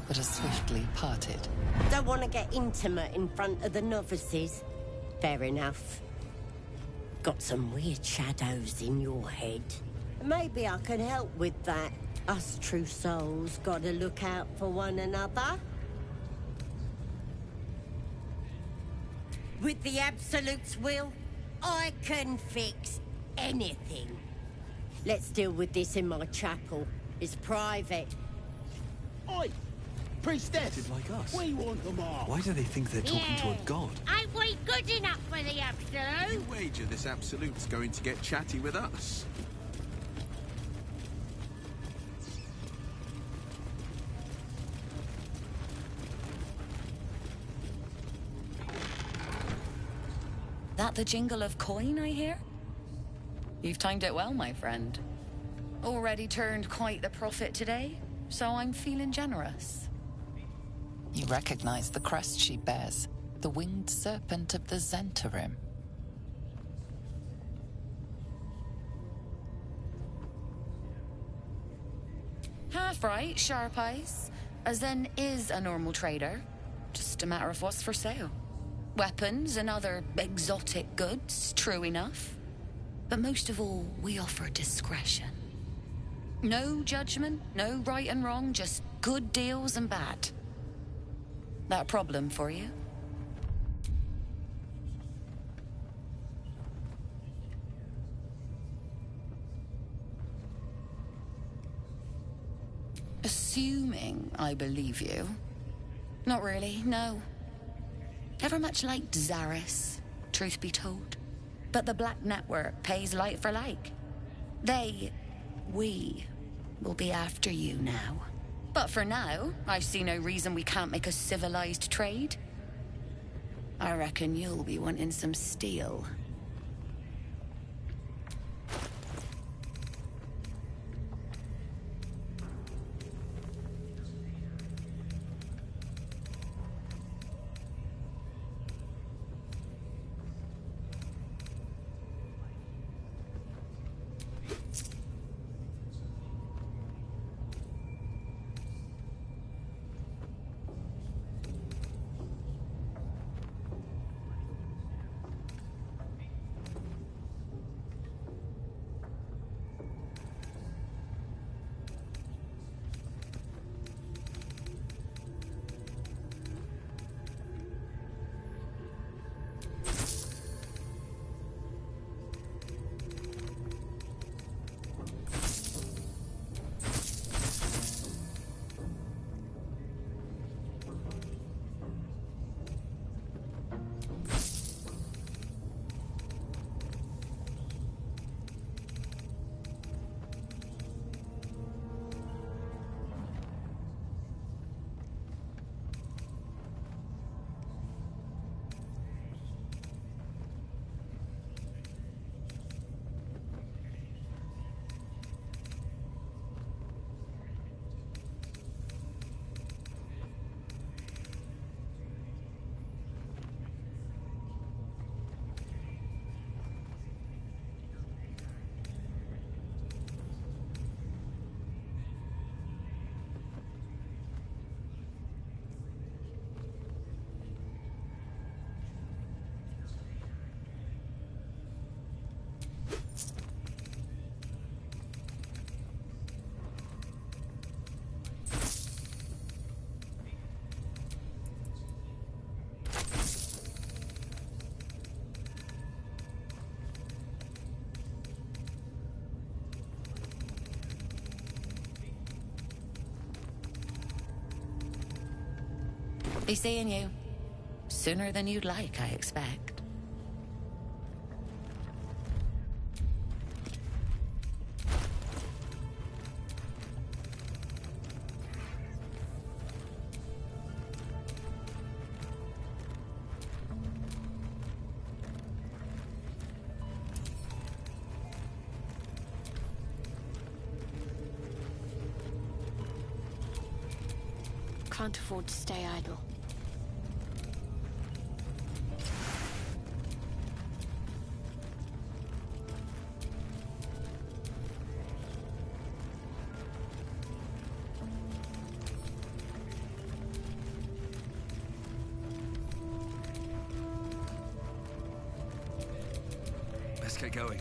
but are swiftly parted. Don't want to get intimate in front of the novices? Fair enough. Got some weird shadows in your head. Maybe I can help with that. Us true souls gotta look out for one another. With the Absolute's will, I can fix anything. Let's deal with this in my chapel. It's private. Oi! Priestess! Acted like us. We want them all. Why do they think they're talking to a god? Ain't we good enough for the Absolute? You wager this Absolute's going to get chatty with us. That the jingle of coin I hear? You've timed it well, my friend. Already turned quite the profit today, so I'm feeling generous. You recognize the crest she bears, the winged serpent of the Zhentarim. Half right, sharp eyes. Zen is a normal trader. Just a matter of what's for sale. Weapons and other exotic goods, true enough. But most of all, we offer discretion. No judgment, no right and wrong, just good deals and bad. That a problem for you? Assuming I believe you. Not really, no. Ever much like Zaris, truth be told. But the Black Network pays like for like. We will be after you now. But for now, I see no reason we can't make a civilized trade. I reckon you'll be wanting some steel. Be seeing you. Sooner than you'd like, I expect. Can't afford to stay idle. Let's get going.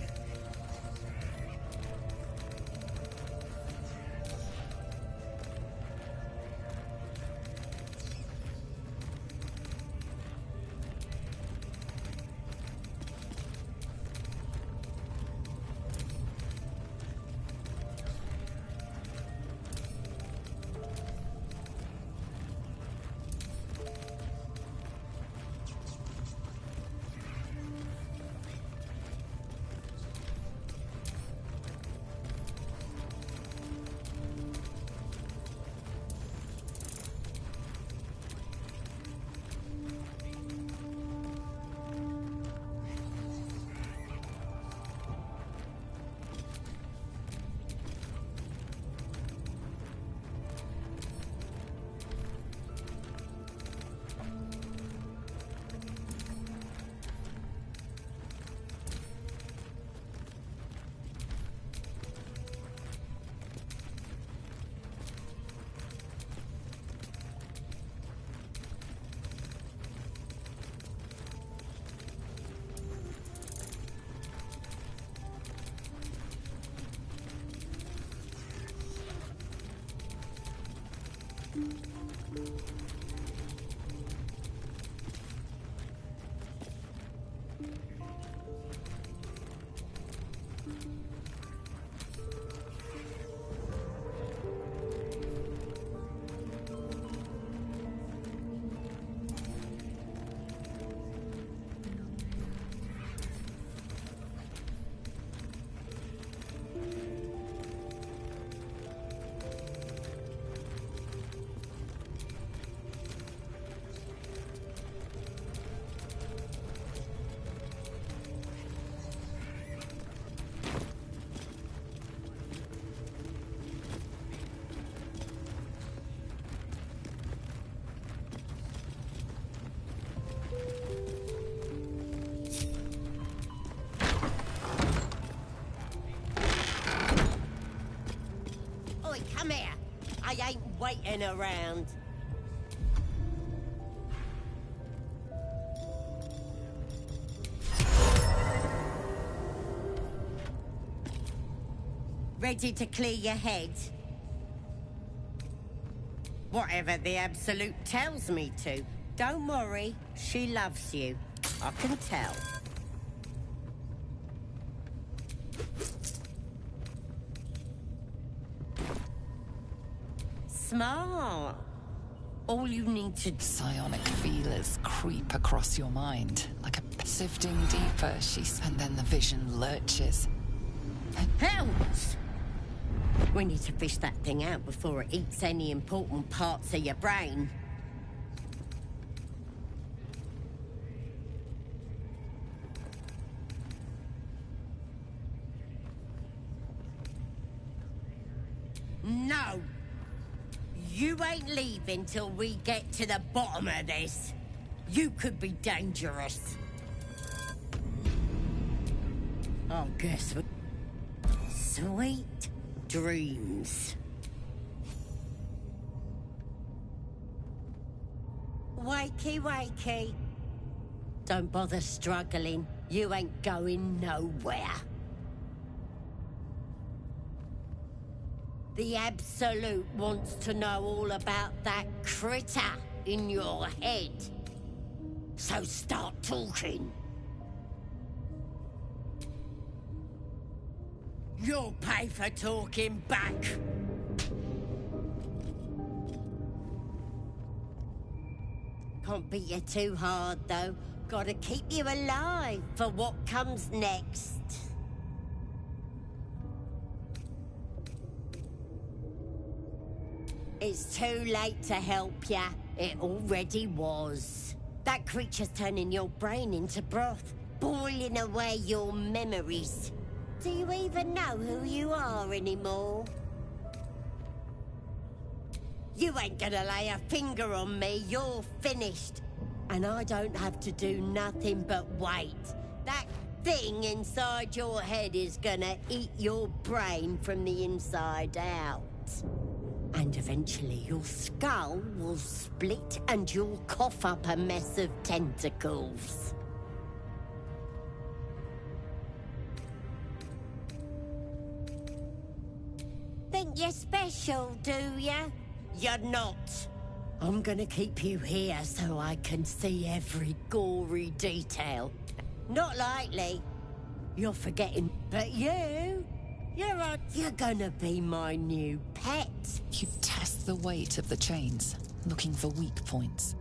Come here. I ain't waiting around. Ready to clear your head? Whatever the Absolute tells me to. Don't worry, she loves you. I can tell. Smart. All you need to... Psionic feelers creep across your mind, like a sifting deeper, and then the vision lurches. Hells! We need to fish that thing out before it eats any important parts of your brain. No! You ain't leaving till we get to the bottom of this. You could be dangerous. Oh, guess what? Sweet dreams. Wakey, wakey. Don't bother struggling. You ain't going nowhere. The Absolute wants to know all about that critter in your head. So start talking. You'll pay for talking back. Can't beat you too hard, though. Gotta keep you alive for what comes next. It's too late to help ya. It already was. That creature's turning your brain into broth, boiling away your memories. Do you even know who you are anymore? You ain't gonna lay a finger on me. You're finished. And I don't have to do nothing but wait. That thing inside your head is gonna eat your brain from the inside out. And eventually your skull will split and you'll cough up a mess of tentacles. Think you're special, do ya? You're not. I'm gonna keep you here so I can see every gory detail. Not likely. You're forgetting. But you're gonna be my new pet. You test the weight of the chains, looking for weak points.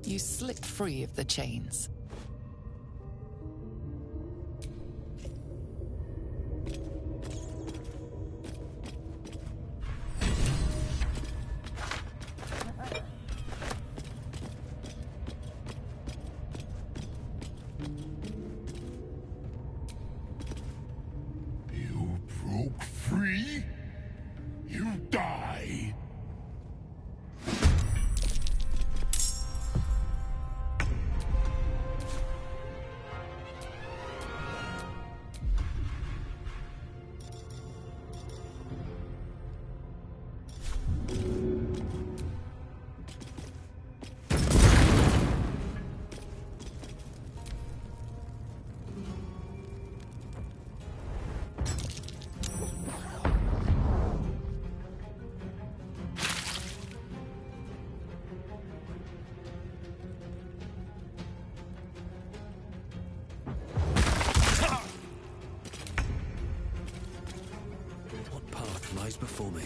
You slip free of the chains. You broke free? You die. What path lies before me?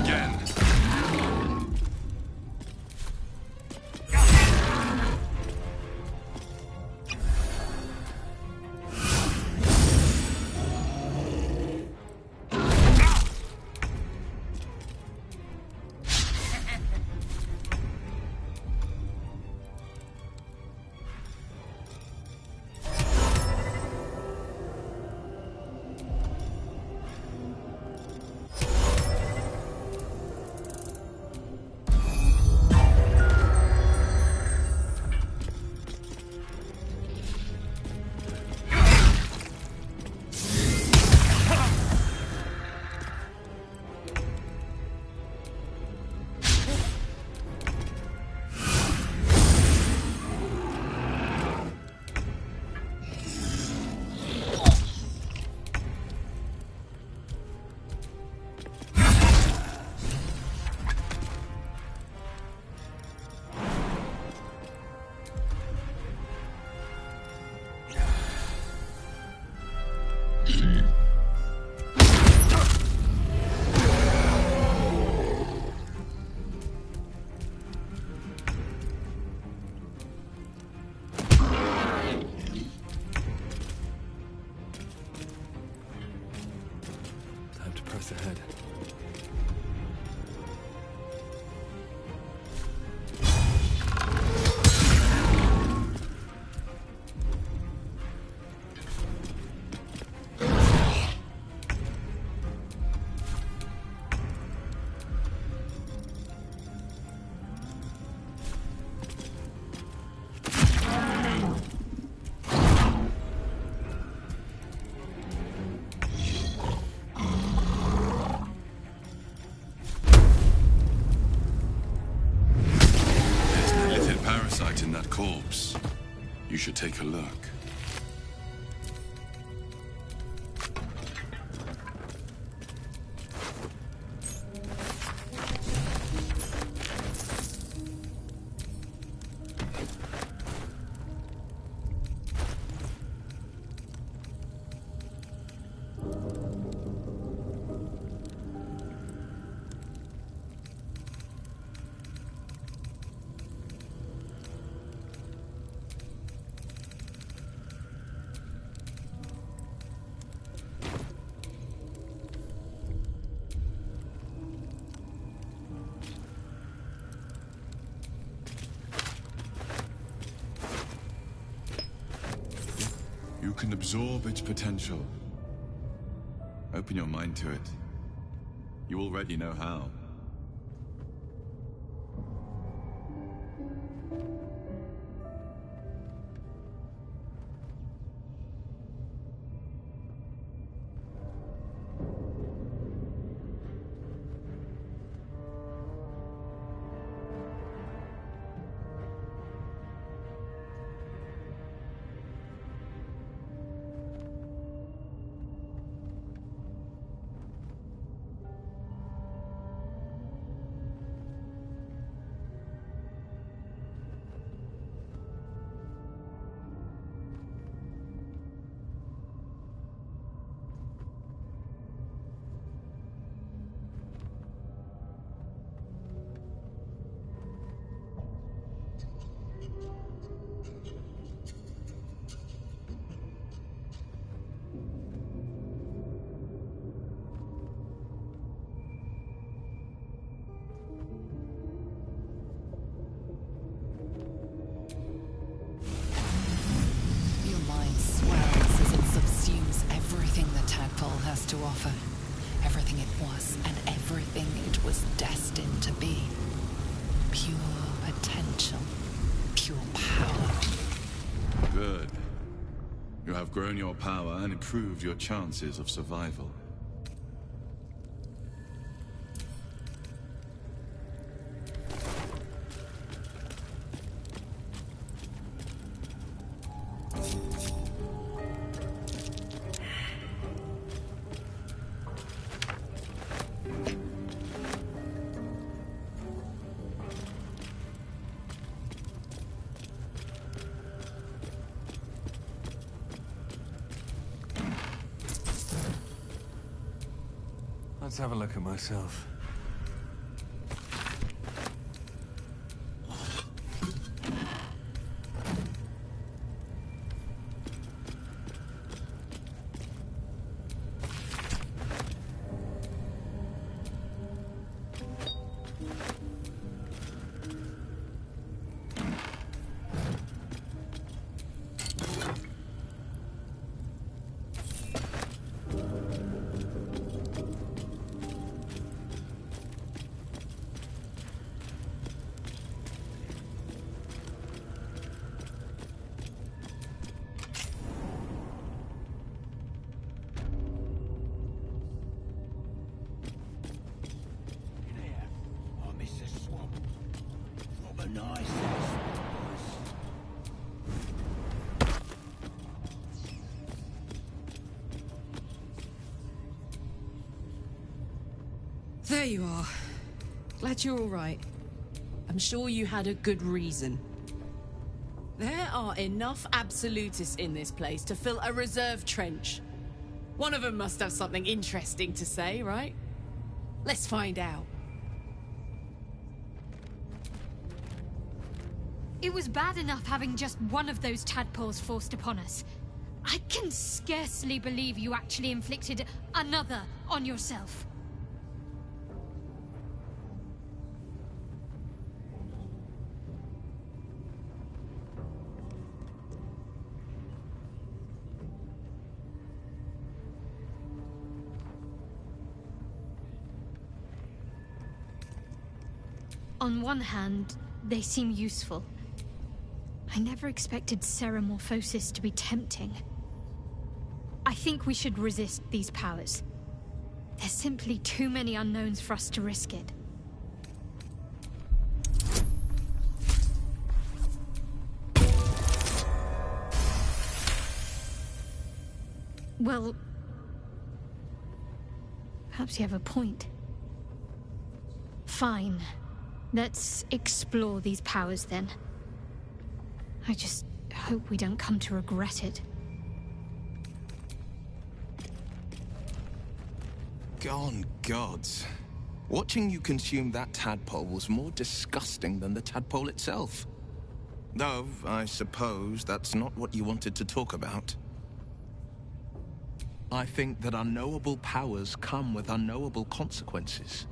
again. Press ahead. In that corpse. You should take a look. You can absorb its potential. Open your mind to it. You already know how. To offer everything it was and everything it was destined to be. Pure potential, pure power. Good. You have grown your power and improved your chances of survival. Let's have a look at myself. nice. There you are. Glad you're all right. I'm sure you had a good reason. There are enough absolutists in this place to fill a reserve trench. One of them must have something interesting to say, right? Let's find out. It was bad enough having just one of those tadpoles forced upon us. I can scarcely believe you actually inflicted another on yourself. On one hand, they seem useful. I never expected Ceramorphosis to be tempting. I think we should resist these powers. There's simply too many unknowns for us to risk it. Well, perhaps you have a point. Fine. Let's explore these powers then. I just hope we don't come to regret it. Gone gods. Watching you consume that tadpole was more disgusting than the tadpole itself. Though, I suppose that's not what you wanted to talk about. I think that unknowable powers come with unknowable consequences.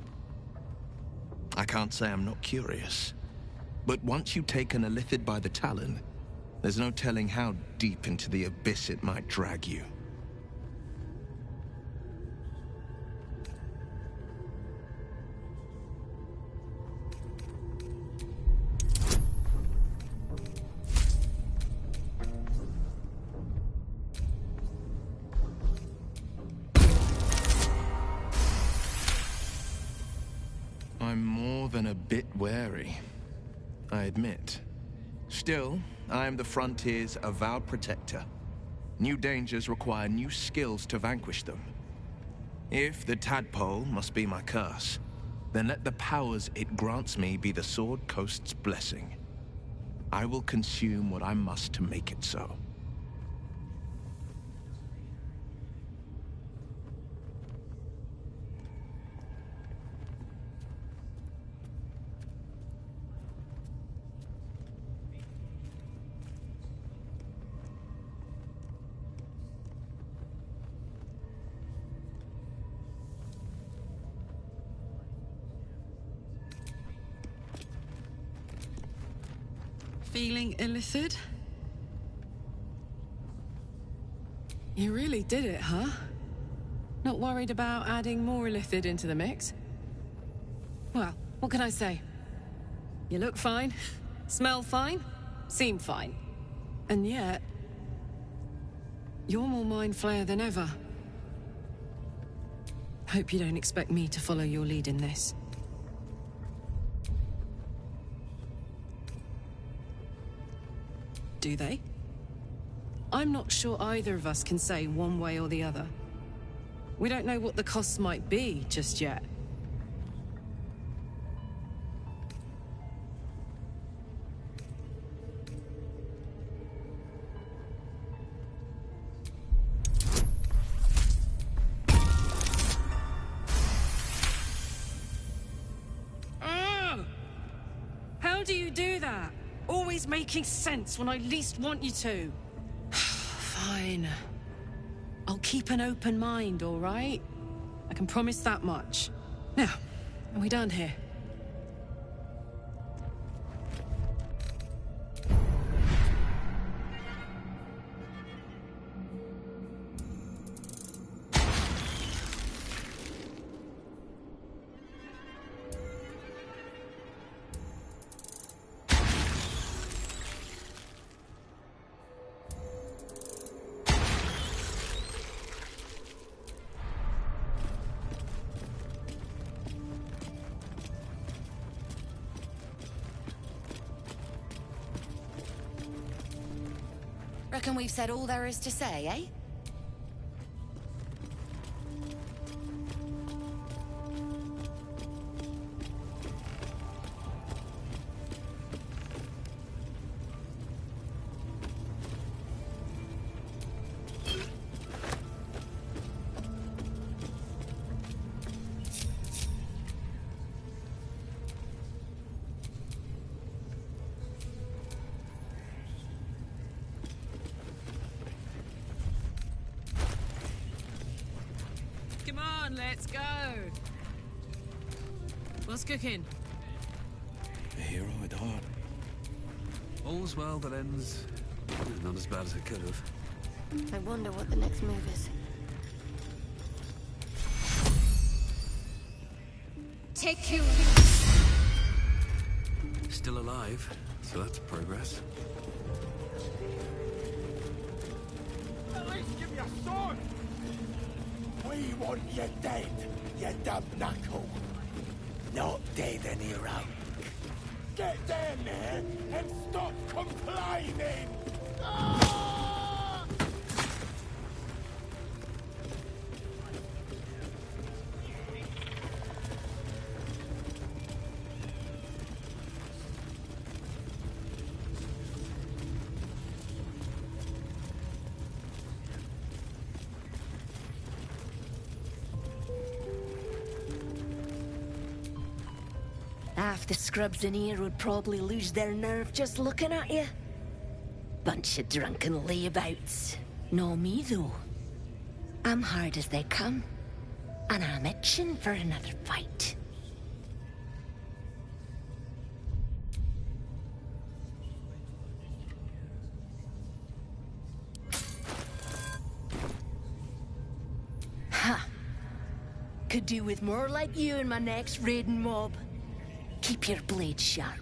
I can't say I'm not curious, but once you take an Illithid by the talon, there's no telling how deep into the abyss it might drag you. I'm more than a bit wary, I admit. Still, I am the Frontier's avowed protector. New dangers require new skills to vanquish them. If the tadpole must be my curse, then let the powers it grants me be the Sword Coast's blessing. I will consume what I must to make it so. Feeling Illithid? You really did it, huh? Not worried about adding more Illithid into the mix? Well, what can I say? You look fine, smell fine, seem fine. And yet, you're more Mind Flayer than ever. Hope you don't expect me to follow your lead in this. Do they? I'm not sure either of us can say one way or the other. We don't know what the costs might be just yet. How do you do that? Always making sense when I least want you to. Fine. I'll keep an open mind, all right? I can promise that much. Now, are we done here? Reckon we've said all there is to say, eh? Come on, let's go. What's cooking? A hero at heart. All's well that ends not as bad as it could have. I wonder what the next move is. Take you. Still alive, so that's progress. At least give me a sword! We want you dead, you dumb knuckle. Not dead and hero. Get down there and stop complaining! Ah! Half the scrubs in here would probably lose their nerve just looking at you. Bunch of drunken layabouts. No me, though. I'm hard as they come, and I'm itching for another fight. Ha! Could do with more like you in my next raiding mob. Keep your blade sharp.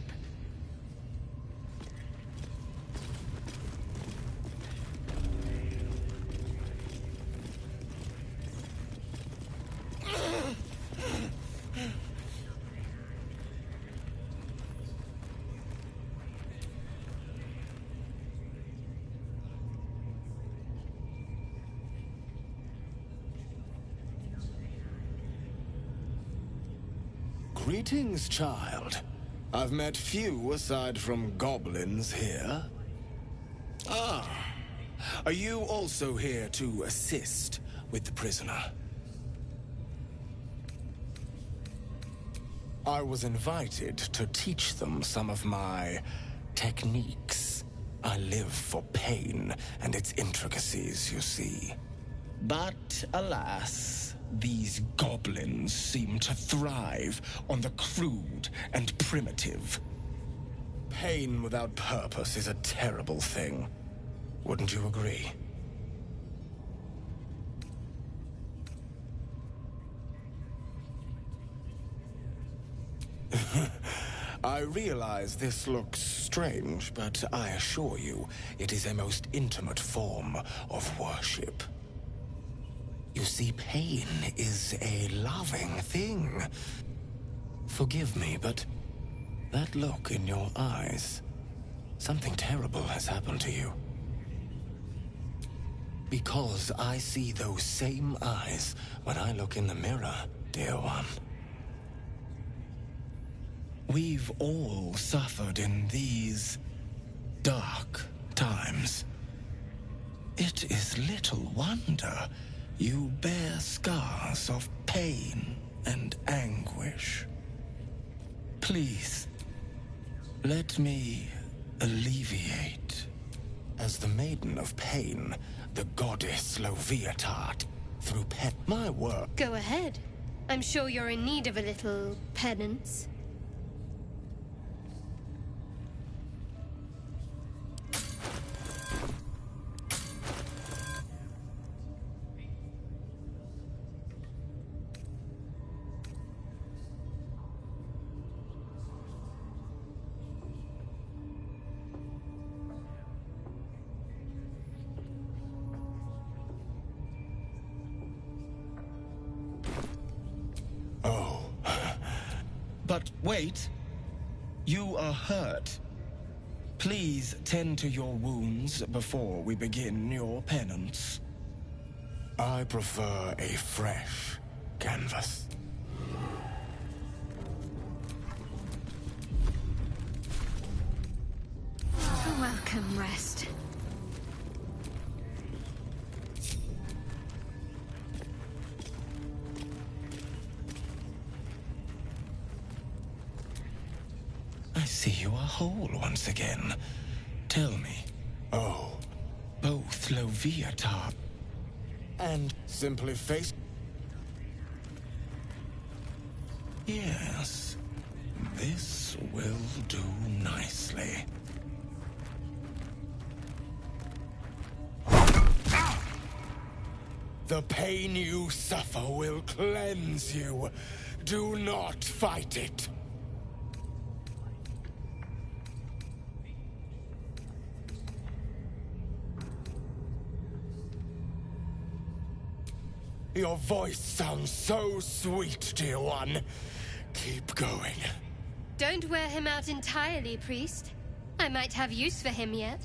Greetings, child. I've met few aside from goblins here. Ah, are you also here to assist with the prisoner? I was invited to teach them some of my techniques. I live for pain and its intricacies, you see. But alas, these goblins seem to thrive on the crude and primitive. Pain without purpose is a terrible thing. Wouldn't you agree? I realize this looks strange, but I assure you, it is a most intimate form of worship. You see, pain is a loving thing. Forgive me, but that look in your eyes, something terrible has happened to you. Because I see those same eyes when I look in the mirror, dear one. We've all suffered in these dark times. It is little wonder you bear scars of pain and anguish. Please, let me alleviate. As the Maiden of Pain, the goddess Loviatat, through my work. Go ahead. I'm sure you're in need of a little penance. But wait, you are hurt. Please tend to your wounds before we begin your penance. I prefer a fresh canvas. Welcome, rest. I see you are whole once again. Tell me. Oh, both Loviatar and simply face. Yes, this will do nicely. The pain you suffer will cleanse you. Do not fight it. Your voice sounds so sweet, dear one. Keep going. Don't wear him out entirely, priest. I might have use for him yet.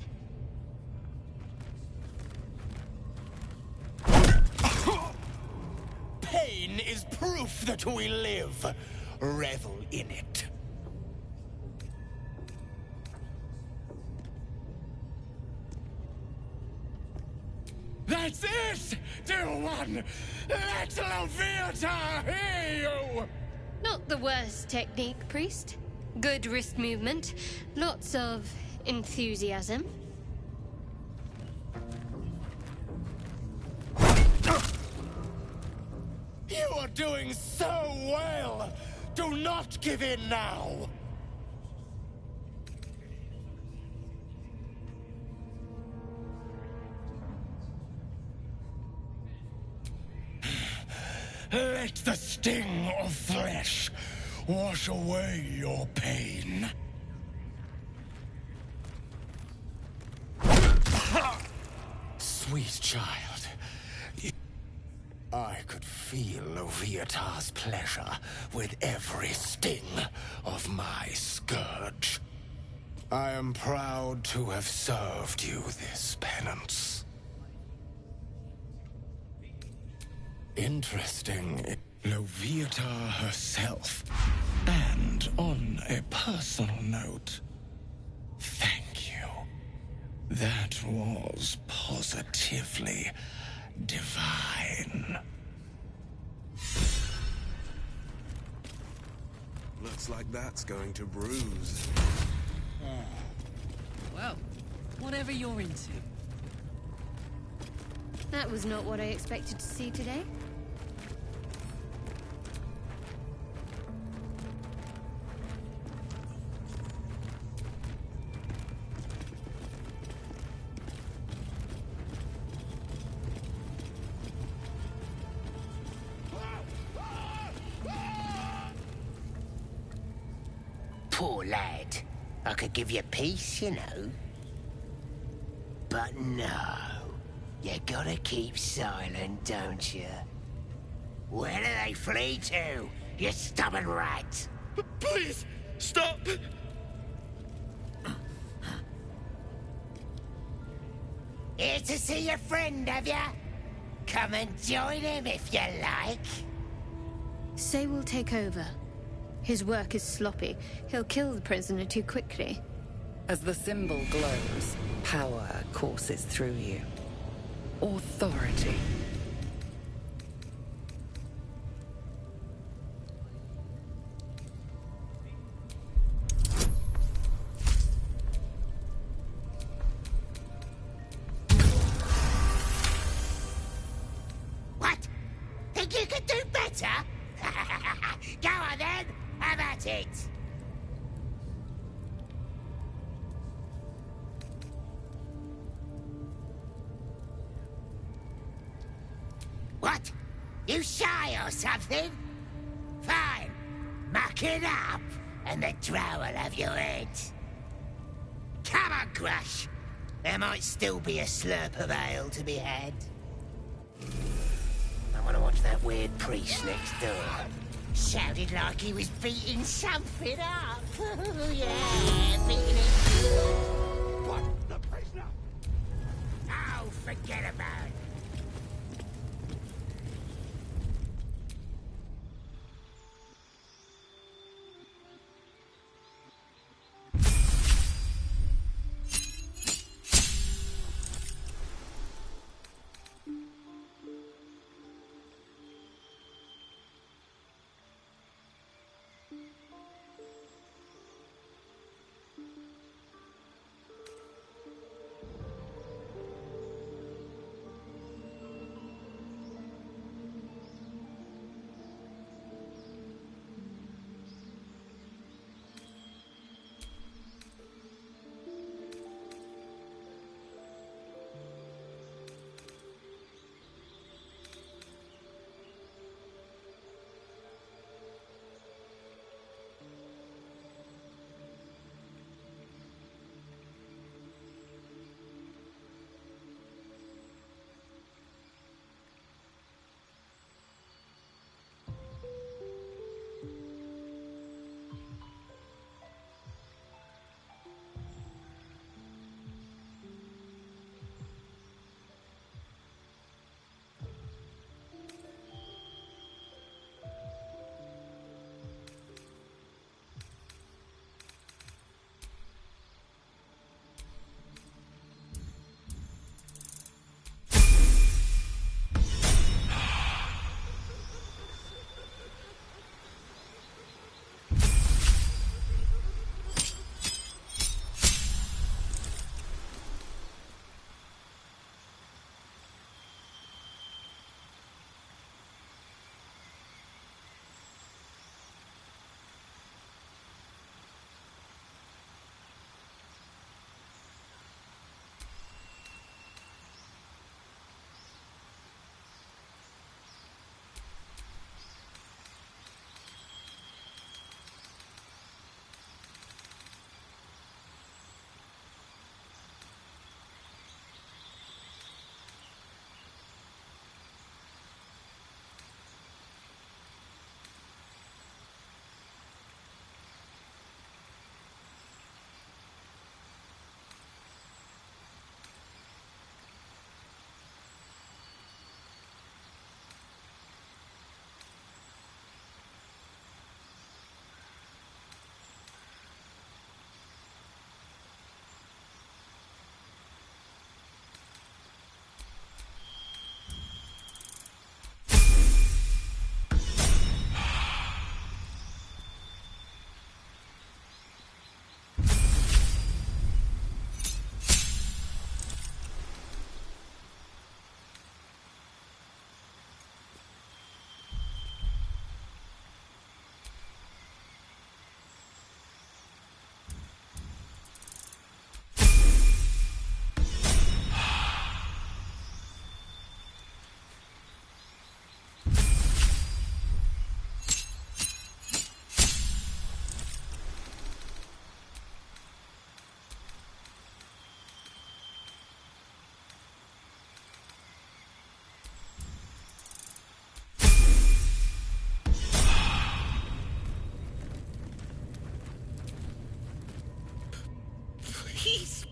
Pain is proof that we live. Revel in it. That's it, dear one! Let Loviatar hear you! Not the worst technique, priest. Good wrist movement. Lots of enthusiasm. You are doing so well! Do not give in now! Let the sting of flesh wash away your pain. Sweet child, I could feel Loviatar's pleasure with every sting of my scourge. I am proud to have served you this penance. Interesting. Loviatar herself. And on a personal note, thank you. That was positively divine. Looks like that's going to bruise. Well, whatever you're into. That was not what I expected to see today. Poor lad. I could give you peace, you know. But no. You gotta keep silent, don't you? Where do they flee to, you stubborn rat? Please, stop! Here to see your friend, have ya? Come and join him if you like. Say we'll take over. His work is sloppy. He'll kill the prisoner too quickly. As the symbol glows, power courses through you. Authority. What? Think you could do better? Go on then, have at it. What? You shy or something? Fine. Muck it up, and the drow will have your head. Come on, Grush. There might still be a slurp of ale to be had. I want to watch that weird priest next door. Sounded like he was beating something up. Yeah, beating it. a prisoner! Oh, forget about it.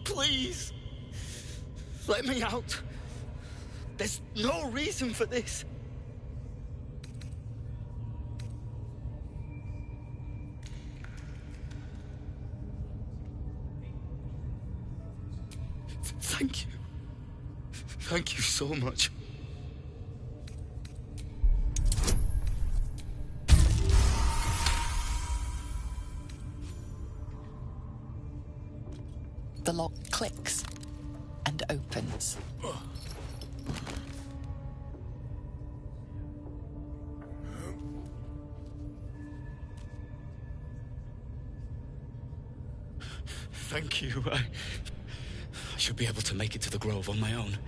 Please! Let me out. There's no reason for this. Thank you. Thank you so much. The lock clicks and opens. Thank you. I should be able to make it to the Grove on my own.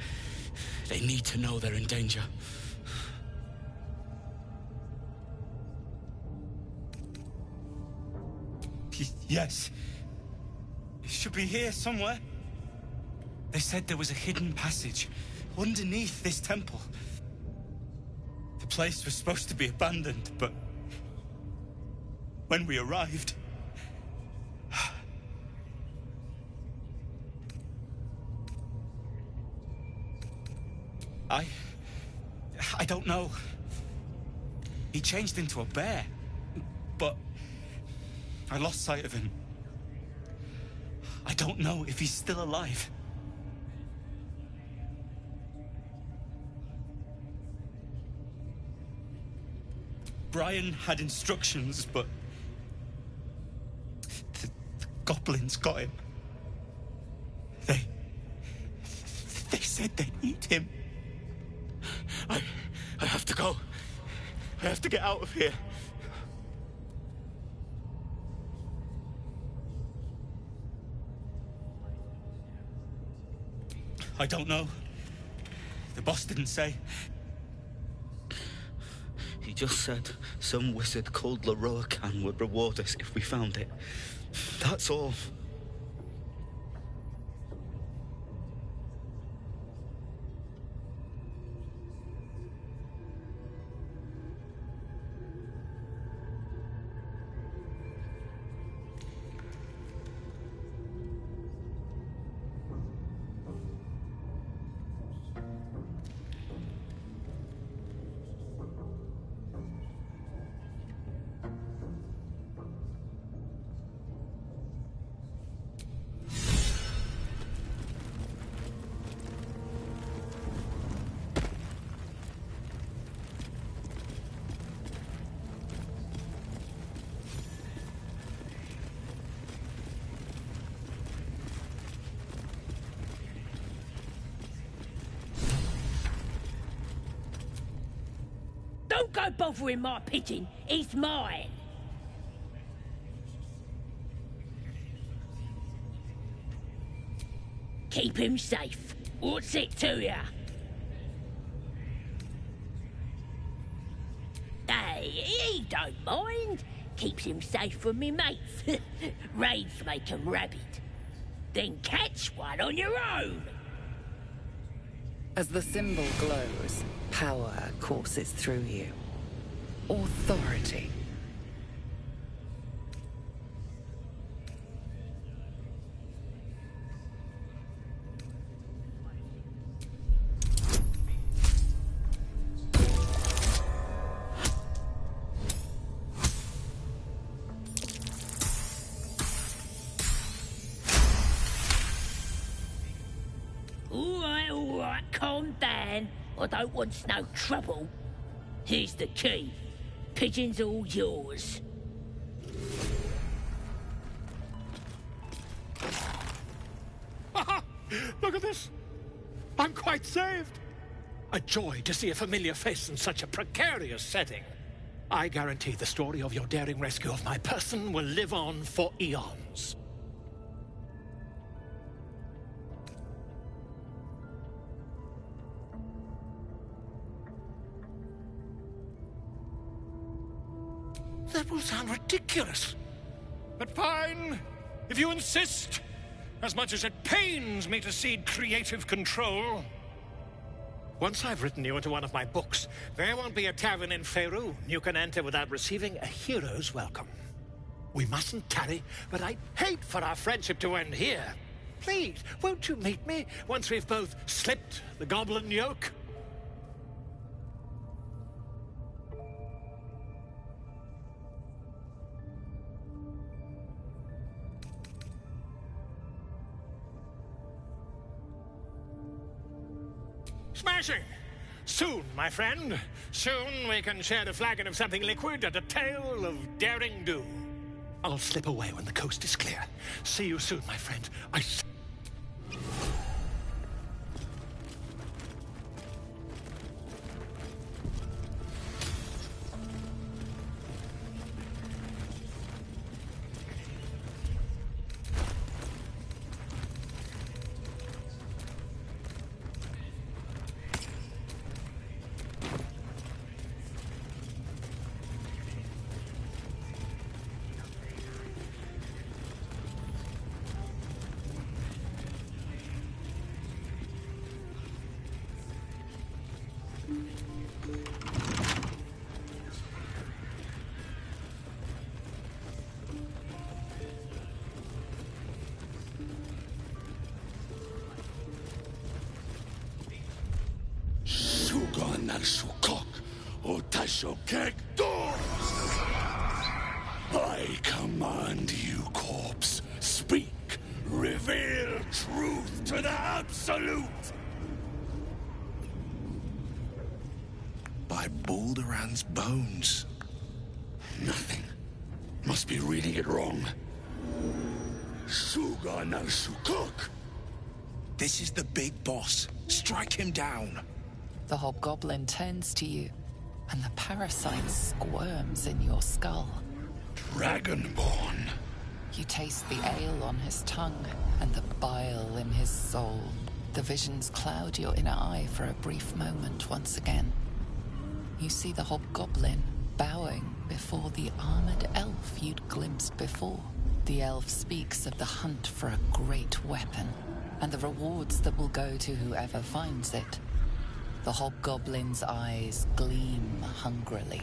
They need to know they're in danger. Yes. It should be here somewhere. They said there was a hidden passage underneath this temple. The place was supposed to be abandoned, but when we arrived, don't know. He changed into a bear, but I lost sight of him. I don't know if he's still alive. Brian had instructions, but the goblins got him. They said they'd eat him. I have to go. I have to get out of here. I don't know. The boss didn't say. He just said some wizard called Leroy-Khan would reward us if we found it. That's all. Don't go bothering my pigeon. It's mine. Keep him safe. What's it to ya? Hey, he don't mind. Keeps him safe from me mates. Raids make 'em rabid. Then catch one on your own. As the symbol glows, power courses through you. Authority. All right, calm down. I don't want no trouble. Here's the key. Pigeon's all yours. Look at this. I'm quite saved. A joy to see a familiar face in such a precarious setting. I guarantee the story of your daring rescue of my person will live on for eons. That will sound ridiculous. But fine, if you insist. As much as it pains me to cede creative control. Once I've written you into one of my books, there won't be a tavern in Faerûn you can enter without receiving a hero's welcome. We mustn't tarry, but I'd hate for our friendship to end here. Please, won't you meet me once we've both slipped the goblin yoke? Smashing! Soon, my friend. Soon we can share a flagon of something liquid and a tale of daring do. I'll slip away when the coast is clear. See you soon, my friend. Nalsukok Otashokek Dos. I command you, corpse. Speak. Reveal truth to the Absolute. By Balderan's bones. Nothing. Must be reading it wrong. Suga Nalsukok. This is the big boss. Strike him down. The hobgoblin turns to you, and the parasite squirms in your skull. Dragonborn. You taste the ale on his tongue and the bile in his soul. The visions cloud your inner eye for a brief moment once again. You see the hobgoblin bowing before the armored elf you'd glimpsed before. The elf speaks of the hunt for a great weapon and the rewards that will go to whoever finds it. The hobgoblin's eyes gleam hungrily.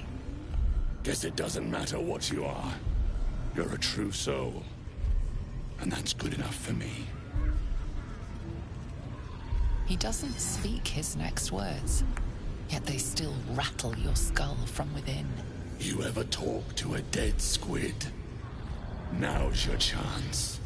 Guess it doesn't matter what you are. You're a true soul. And that's good enough for me. He doesn't speak his next words, yet they still rattle your skull from within. You ever talk to a dead squid? Now's your chance.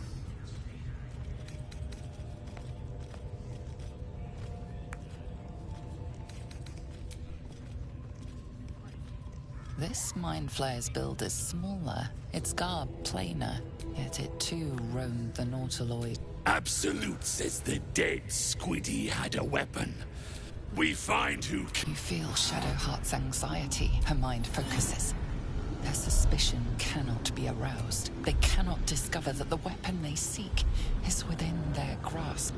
This Mind Flayer's build is smaller, its garb plainer, yet it too roamed the Nautiloid. Absolute says the dead squiddy had a weapon. We find who... You feel Shadowheart's anxiety. Her mind focuses. Their suspicion cannot be aroused. They cannot discover that the weapon they seek is within their grasp.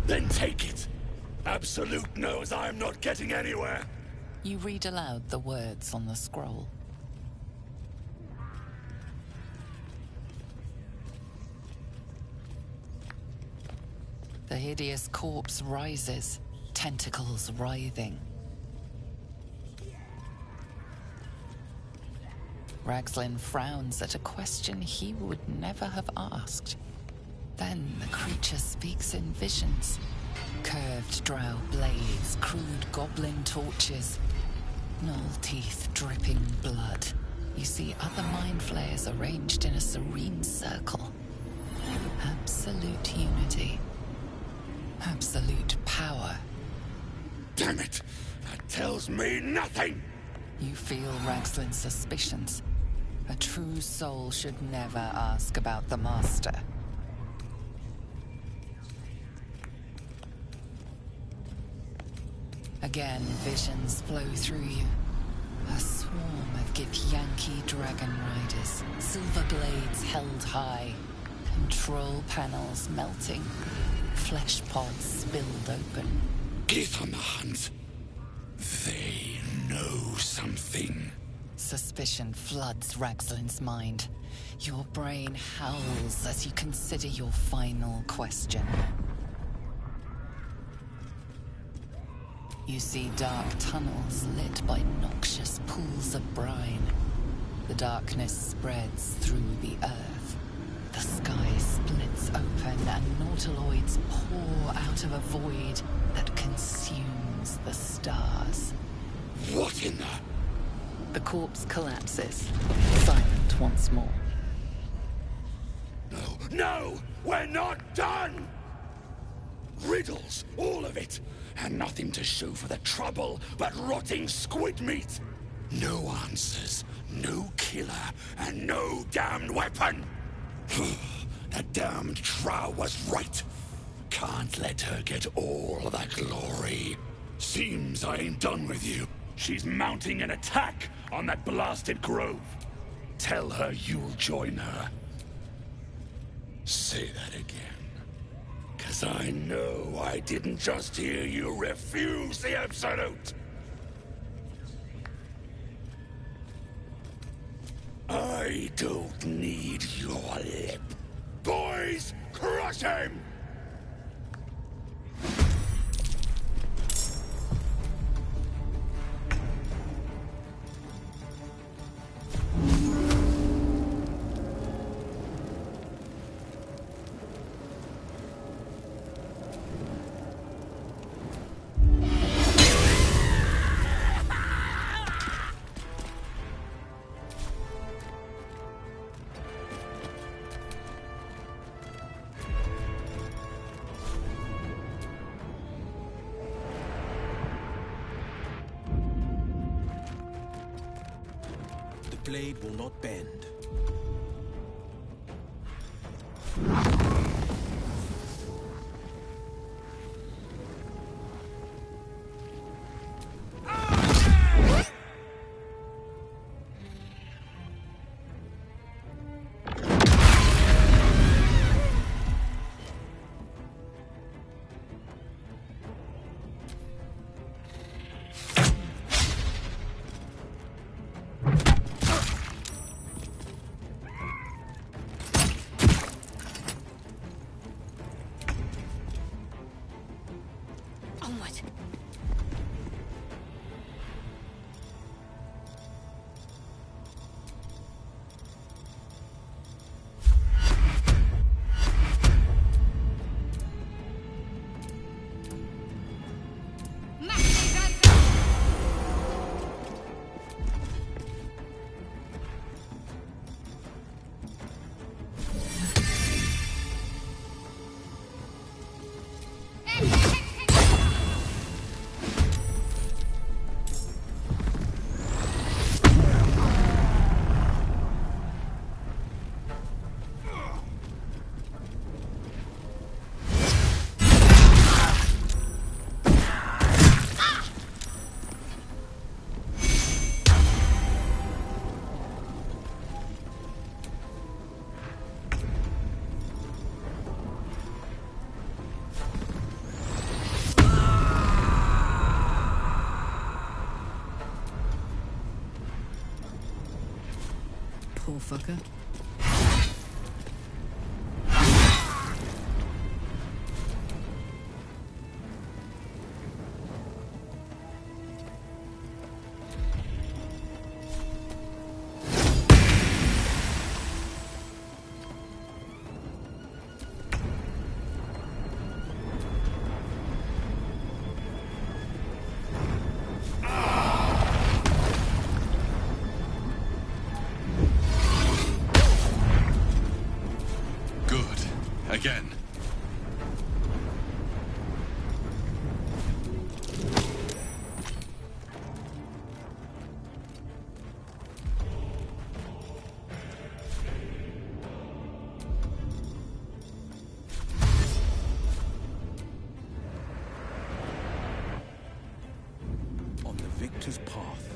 Then take it. Absolute knows I am not getting anywhere. You read aloud the words on the scroll. The hideous corpse rises, tentacles writhing. Ragzlin frowns at a question he would never have asked. Then the creature speaks in visions. Curved drow blades, crude goblin torches, gnoll teeth dripping blood. You see other mind flayers arranged in a serene circle. Absolute unity. Absolute power. Damn it! That tells me nothing! You feel Ragzlin's suspicions. A true soul should never ask about the Master. Again, visions flow through you. A swarm of Githyanki dragon riders, silver blades held high, control panels melting, flesh pods spilled open. Gith on the hunt. They know something. Suspicion floods Ragzlin's mind. Your brain howls as you consider your final question. You see dark tunnels lit by noxious pools of brine. The darkness spreads through the earth. The sky splits open and nautiloids pour out of a void that consumes the stars. What in the... The corpse collapses, silent once more. No, no! We're not done! Riddles, all of it! And nothing to show for the trouble but rotting squid meat! No answers, no killer, and no damned weapon! That damned Trow was right. Can't let her get all the glory. Seems I ain't done with you. She's mounting an attack on that blasted grove. Tell her you'll join her. Say that again. 'Cause I know I didn't just hear you refuse the Absolute. I don't need your lip. Boys, crush him! blade will not bend. Poor fucker. Again. On the victor's path.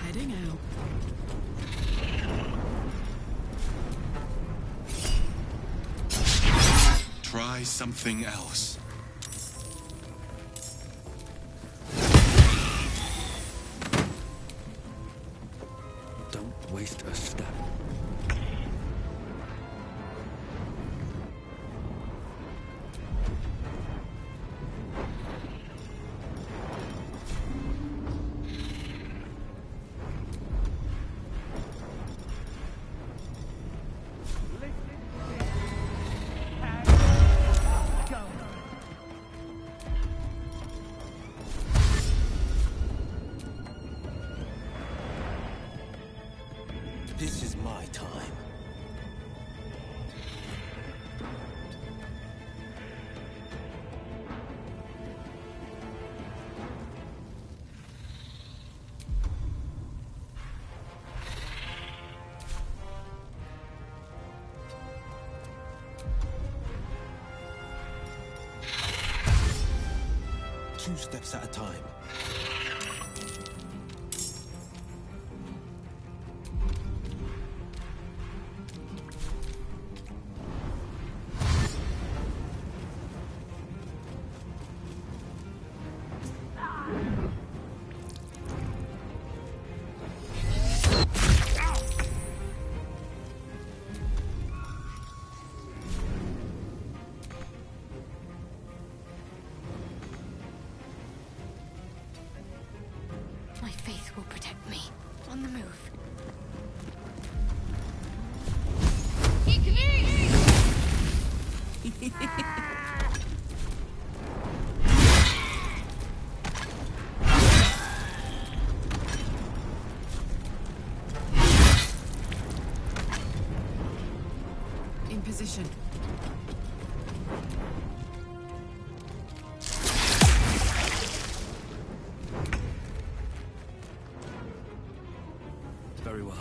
Heading out. Try something else. Don't waste a step. This is my time. Two steps at a time. My faith will protect me. On the move. In position. Very well.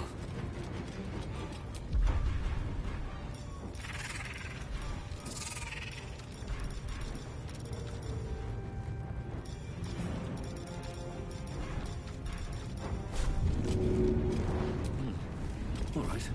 All right.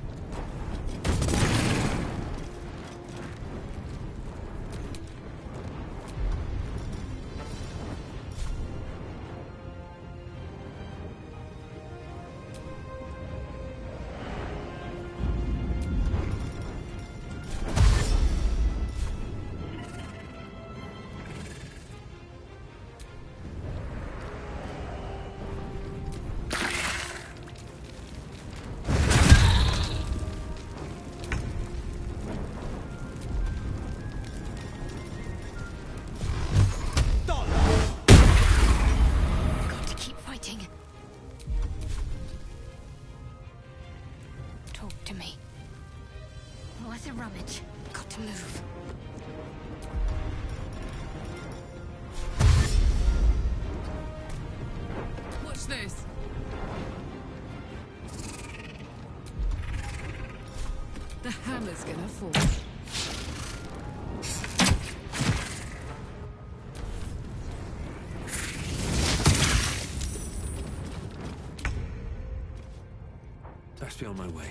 Got to keep fighting. Talk to me. Worth a rummage. Got to move. Watch this. The hammer's gonna fall. Best be on my way.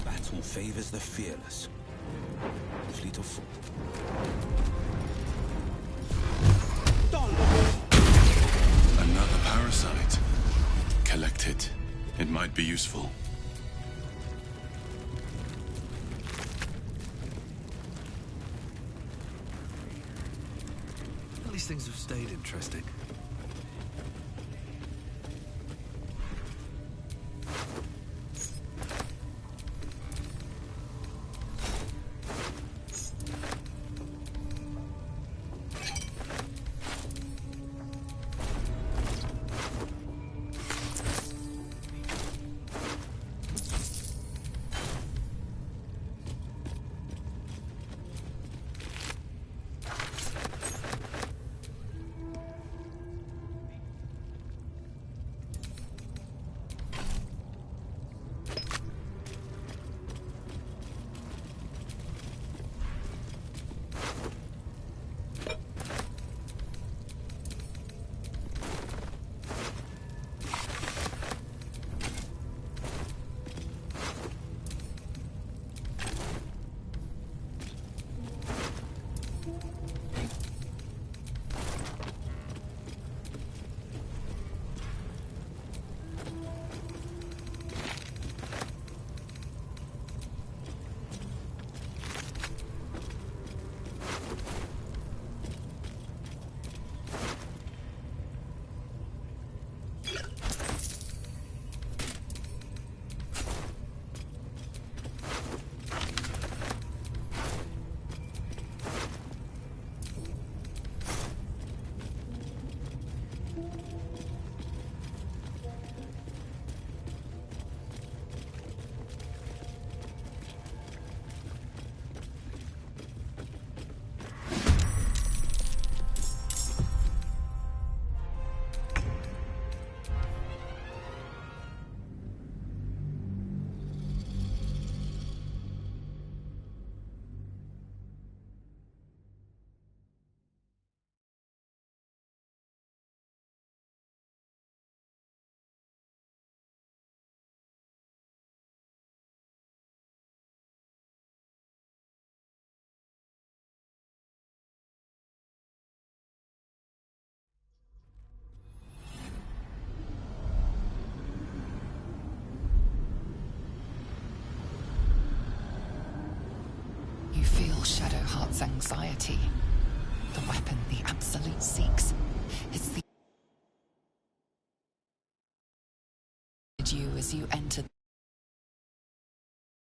Battle favors the fearless. Fleet of foot. Another parasite. Collect it. It might be useful. At least things have stayed interesting. Shadowheart's anxiety. The weapon the Absolute seeks. It's the you as you entered.